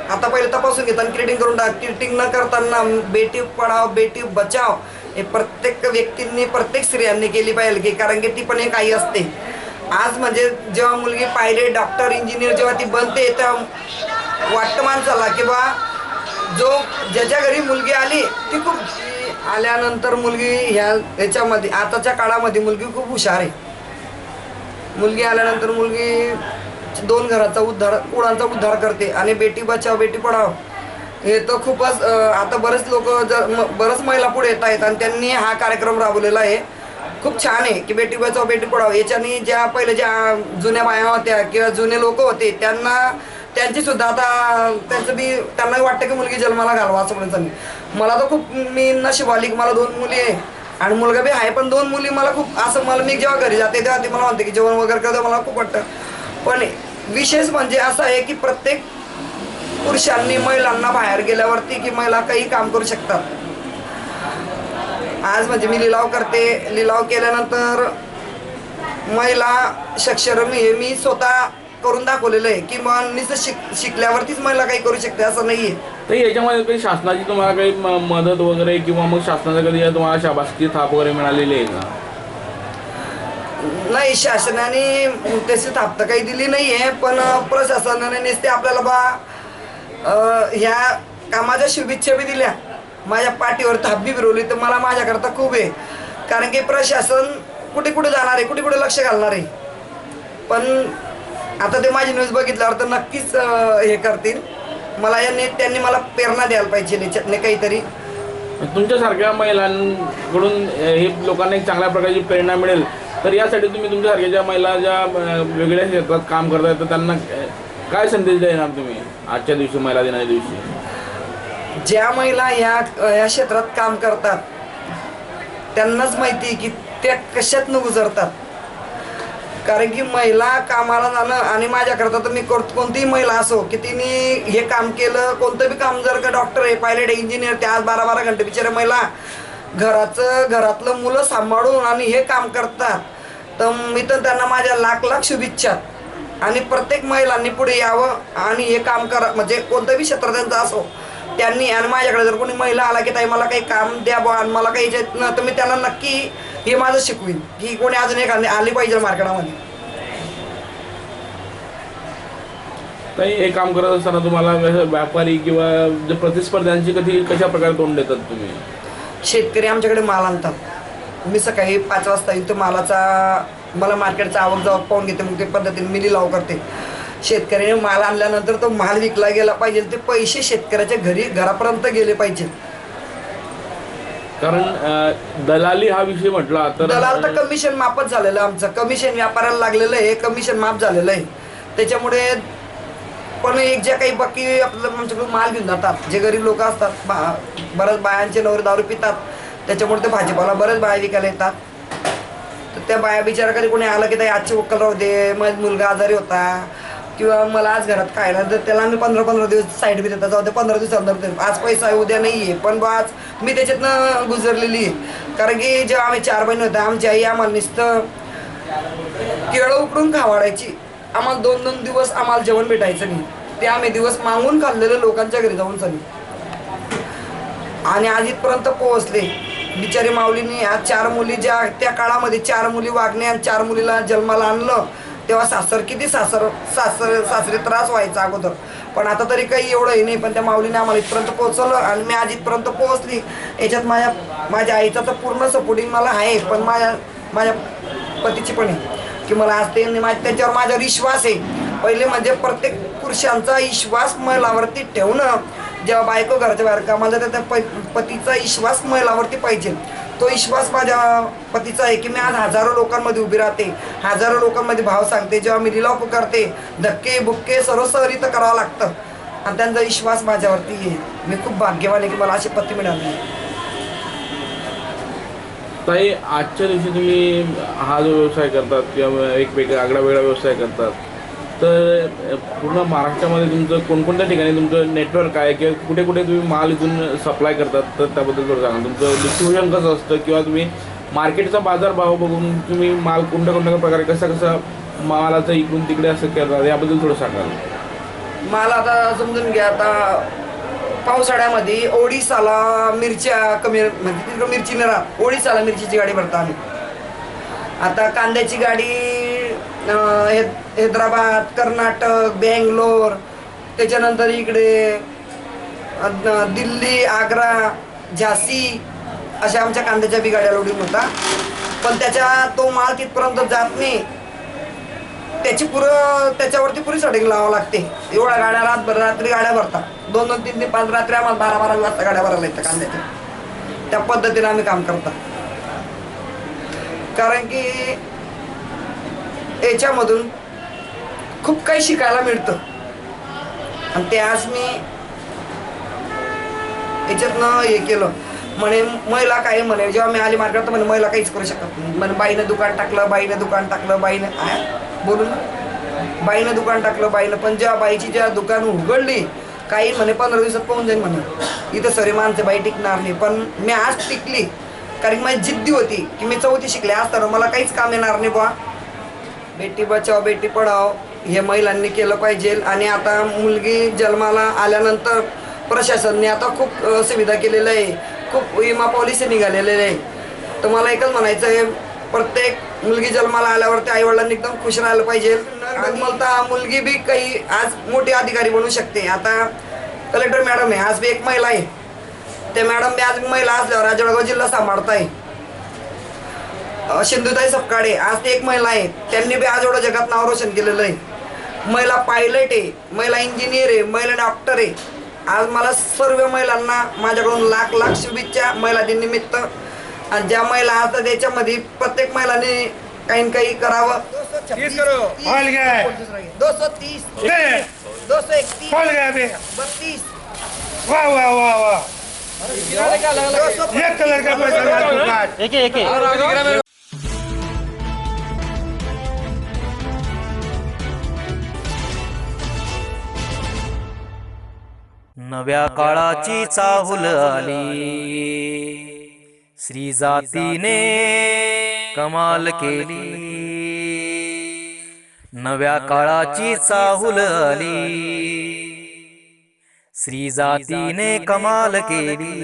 आता पहिले तपासून घेतात आणि किटिंग करून टाक. किटिंग न करताना बेटी पढाव बेटी बचाव हे प्रत्येक व्यक्तींनी प्रत्येक स्त्रियांनी केली पाहिजे की कारण की ती पण एक आई असते. आज म्हणजे जेव्हा मुलगी पायलट डॉक्टर इंजिनियर जेव्हा ती बनते तेव्हा वाटतं माणसाला की बा जो ज्याच्या घरी मुलगी आली ती खूप आल्यानंतर मुलगी ह्याच्यामध्ये आताच्या काळामध्ये मुलगी खूप हुशार आहे. मुलगी आल्यानंतर मुलगी 2 घराचा उद्धार कुळांचा उद्धार करते आणि बेटी बचाव बेटी पढाव हे तर खूपच आता बरेच लोक बरेच महिला पुढे येत आहेत आणि त्यांनी हा कार्यक्रम राबवलेला आहे. खूप छान आहे की बेटी बचाव बेटी पढाव याच्याने ज्या पहिले ज्या जुन्या बाया होत्या किंवा जुने लोक होते त्यांची सुद्धा आता त्यांचं बी त्यांना वाटतं की मुलगी जन्माला घालवा असं म्हणून. मला तर खूप मी नशिबाली की मला 2 मुली आहे आणि मुलगा बी आहे पण 2 मुली मला खूप असं मला मी जेव्हा घरी जाते तेव्हा ती मला म्हणते की जेवण वगैरे करतं मला खूप वाटतं. पण विशेष म्हणजे असं आहे की प्रत्येक पुरुषांनी महिलांना बाहेर गेल्यावरती की महिला काही काम करू शकतात. आज म्हणजे मी लिलाव करते. लिलाव केल्यानंतर महिला सक्षम मी स्वतः करून दाखवलेलं आहे की मग नुसतं शिकल्यावरतीच महिला काही करू शकते असं नाही आहे. तर याच्यामध्ये काही शासनाची तुम्हाला काही मदत वगैरे किंवा मग शासनाचं कधी तुम्हाला शाबासकी थाप वगैरे मिळालेली आहे का? नाही शासनाने त्याची थाप तर काही दिली नाही आहे पण प्रशासनाने नुसते आपल्याला बा ह्या कामाच्या शुभेच्छा बी दिल्या. माझ्या पाठीवर थाप बी फिरवली तर मला माझ्याकरता खूप आहे कारण की प्रशासन कुठे कुठे जाणार आहे कुठे कुठे लक्ष घालणार आहे. पण आता ते माझी न्यूज बघितल्यावर तर नक्कीच हे करतील. मला त्यांनी मला प्रेरणा द्यायला पाहिजे याच्यातले काहीतरी. तुमच्यासारख्या महिलांकडून हे लोकांना एक चांगल्या प्रकारची प्रेरणा मिळेल तर यासाठी तुम्ही तुमच्यासारख्या ज्या महिला ज्या वेगळ्या क्षेत्रात काम करतायत तर त्यांना काय संदेश देणार तुम्ही आजच्या दिवशी महिला दिनाच्या दिवशी? ज्या महिला या क्षेत्रात काम करतात त्यांनाच माहिती की त्या कशातनं गुजरतात. कारण की महिला कामाला जाणं आणि माझ्याकरता तर मी कोणतीही महिला असो की तिने हे काम केलं कोणतं बी काम जर का डॉक्टर आहे पायलट आहे इंजिनियर ते आज 12-12 घंटे बिचारे महिला घरातलं मुलं सांभाळून आणि हे काम करतात. तर मी तर त्यांना माझ्या लाख शुभेच्छा आणि प्रत्येक महिलांनी पुढे यावं आणि हे काम करा म्हणजे कोणतं बी क्षेत्र त्यांचं असो त्यांनी. आणि माझ्याकडे जर कोणी महिला आला की ताई मला काही काम द्या बा आणि मला काही तर मी त्यांना नक्की हे माझं शिकवीन की कोणी अजून एखादी आली पाहिजे मार्केटामध्ये. ताई हे काम करत असताना तुम्हाला व्यापारी किंवा प्रतिस्पर्ध्यांची कशा प्रकारे तोंड देतात तुम्ही? शेतकरी आमच्याकडे माल आणतात. मी सकाळी 5 वाजता येतो मला मार्केटचा आवक जावक पाहून घेते मग ते पद्धतीने मी लिलाव करते. शेतकऱ्याने माल आणल्यानंतर तो माल विकला गेला पाहिजे ते पैसे शेतकऱ्याच्या घरापर्यंत गेले पाहिजे. कारण दलाली हा विषय म्हटला तर दलाल तर कमिशन माफच झालेलं आमचं कमिशन व्यापाराला लागलेलं आहे कमिशन माफ झालेलं आहे. त्याच्यामुळे पण एक ज्या काही बाकी आपल्याला आमच्याकडून माल घेऊन जातात जे गरीब लोक असतात बऱ्याच बायांचे नवरे दारू पितात त्याच्यामुळे ते भाजीपाला बरेच बाया विकायला येतात. तर त्या बाया बिचारा कधी कोणी आलं की ताई आजची वक्कल राहू दे माझा मुलगा आजारी होता किंवा मला आज घरात खायला तर त्याला आम्ही 15-15 दिवस साईड बी देतात जाऊ दे 15 दिवसानंतर आज पैसा आहे उद्या नाही आहे पण बा आज मी त्याच्यातनं गुजरलेली आहे. कारण की जेव्हा आम्ही 4 बहिणी होत्या आमची आई आम्हाला नुसतं केळं उकडून खावाडायची. आम्हाला 2-2 दिवस आम्हाला जेवण भेटायचं नाही ते आम्ही दिवस मागून खाल्लेलं लोकांच्या घरी जाऊन सनी आणि आज इथपर्यंत पोहोचले. बिचारी माऊलीने आज 4 मुली ज्या त्या काळामध्ये 4 मुली वागणे आणि 4 मुलीला जन्माला आणलं तेव्हा सासरे त्रास व्हायचा अगोदर पण आता तरी काही एवढं हे नाही. पण त्या माऊलीने आम्हाला इथपर्यंत पोहोचवलं आणि मी आज इथपर्यंत पोहोचली. याच्यात माझ्या आईचा तर पूर्ण सपोर्टिंग मला आहे पण माझ्या पतीची पण आहे की मला आज त्याच्यावर माझा विश्वास आहे. पहिले म्हणजे प्रत्येक पुरुषांचा विश्वास महिलावरती ठेवणं जेव्हा बायको घराच्या बाहेर कामाला जाते त्या पतीचा विश्वास महिलावरती पाहिजे. तो विश्वास माझ्या पतीचा आहे की मी आज हजारो लोकांमध्ये उभी राहते हजारो लोकांमध्ये भाव सांगते. जेव्हा मी लिलाव करते धक्के बुक्के सर्व सहरित करावं लागतं आणि त्यांचा विश्वास माझ्यावरती आहे. मी खूप भाग्यवान आहे की मला अशी पती मिळाली. ताई आजच्या दिवशी तुम्ही हा जो व्यवसाय करतात किंवा एक आगळा वेगळा व्यवसाय करतात तर पूर्ण महाराष्ट्रामध्ये तुमचं कोणकोणत्या ठिकाणी तुमचं नेटवर्क आहे किंवा कुठे कुठे तुम्ही माल इथून सप्लाय करतात तर त्याबद्दल थोडं सांगा. तुमचं डिस्ट्रीब्युशन कसं असतं किंवा तुम्ही मार्केटचा बाजारभाव बघून तुम्ही माल कोणत्या प्रकारे कसा मालाचं इकडून तिकडे असं करतात याबद्दल थोडं सांगाल. मला आता समजून घ्या, आता पावसाळ्यामध्ये ओडिसाला मिरच्या कमी, म्हणजे तिकडं मिरची न राहत, ओडिसाला मिरचीची गाडी भरतो आम्ही. आता कांद्याची गाडी हैदराबाद, कर्नाटक, बेंगलोर, त्याच्यानंतर इकडे दिल्ली, आग्रा, झाशी अशा आमच्या कांद्याच्या बी गाड्या लोडिंग होता. पण तो माल तिथपर्यंत जात नाही, त्याच्यावरती पुरी सेटिंग लावावं लागते. एवढ्या गाड्या रात्री गाड्या भरतात, 2-2, 3-3, 5 रात्री आम्हाला 12-12 वाजता गाड्या भरायला येतात कांद्याच्या. त्या पद्धतीने आम्ही काम करतो. कारण की याच्यामधून खूप काही शिकायला मिळतं आणि ते आज मी याच्यातनं हे केलं. म्हणे महिला काही म्हणे, जेव्हा मी आली मार्केट म्हणे महिला काहीच करू शकत नाही. म्हणे बाईनं दुकान टाकलं, बाईनं दुकान टाकलं, बोलून बाईनं दुकान टाकलं, बाईनं. पण जेव्हा बाईची जेव्हा दुकान उघडली, काही म्हणे 15 दिवसात पाहून जाईल म्हणे, इथं सरी माणसं बाई टिकणार नाही. पण मी आज टिकली, कारण की माझी जिद्दी होती की मी 4थी शिकले असताना मला काहीच काम येणार नाही बा. बेटी बचाव बेटी पढाव हे महिलांनी केलं पाहिजे. आणि आता मुलगी जन्माला आल्यानंतर प्रशासनाने आता खूप सुविधा केलेल्या आहे, खूप विमा पॉलिसी निघालेल्या आहे. तर मला एकच म्हणायचं आहे, प्रत्येक मुलगी जन्माला आल्यावरती आईवडिलांनी एकदम खुश राहिलं पाहिजे. आणि मला मुलगी बी काही आज मोठी अधिकारी बनू शकते. आता कलेक्टर मॅडम आहे, आज बी एक महिला आहे. ते मॅडम बी आज महिला असल्यावर जळगाव जिल्हा सांभाळताय. सिंधुताई सपकाळे आज ते एक महिला आहे, त्यांनी बी आज एवढं जगात नाव रोशन केलेलं आहे. महिला पायलट आहे, महिला इंजिनियर आहे, महिला डॉक्टर आहे. आज मला सर्व महिलांना माझ्याकडून लाख लाख शुभेच्छा महिला दिन निमित्त. आणि ज्या महिला असतात त्याच्यामध्ये प्रत्येक महिलाने काही काही करावं. 230, 231, 32. वाह वाह वाह वाह, एक कलर का पैसा एक नव्या काळाची चाहुल आली, श्री जातीने कमाल केली. नव्या काळाची चाहुल आली, श्री जातीने कमाल केली.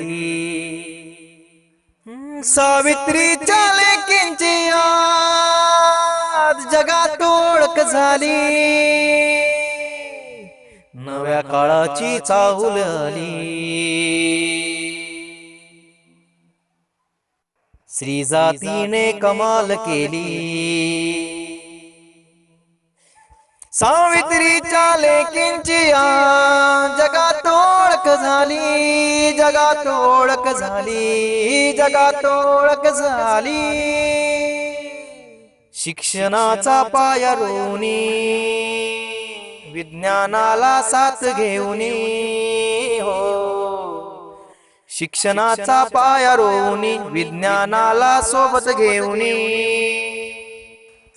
सावित्रीच्या लेकींची आज जगात ओळख झाली. नव्या काळाची चाहुल आली, श्री जातीने कमाल केली. सावित्रीच्या लेकींची जगात ओळख झाली, जगात ओळख झाली, जगात ओळख झाली. शिक्षणाचा पाया रोवणी, विज्ञानाला साथ घेऊन हो. शिक्षणाचा पाया रोवणी, विज्ञानाला सोबत घेऊन.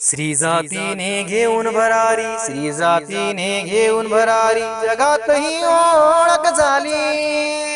श्री जातीने घेऊन भरारी, श्री जातीने घेऊन भरारी. जगातही ओळख झाली.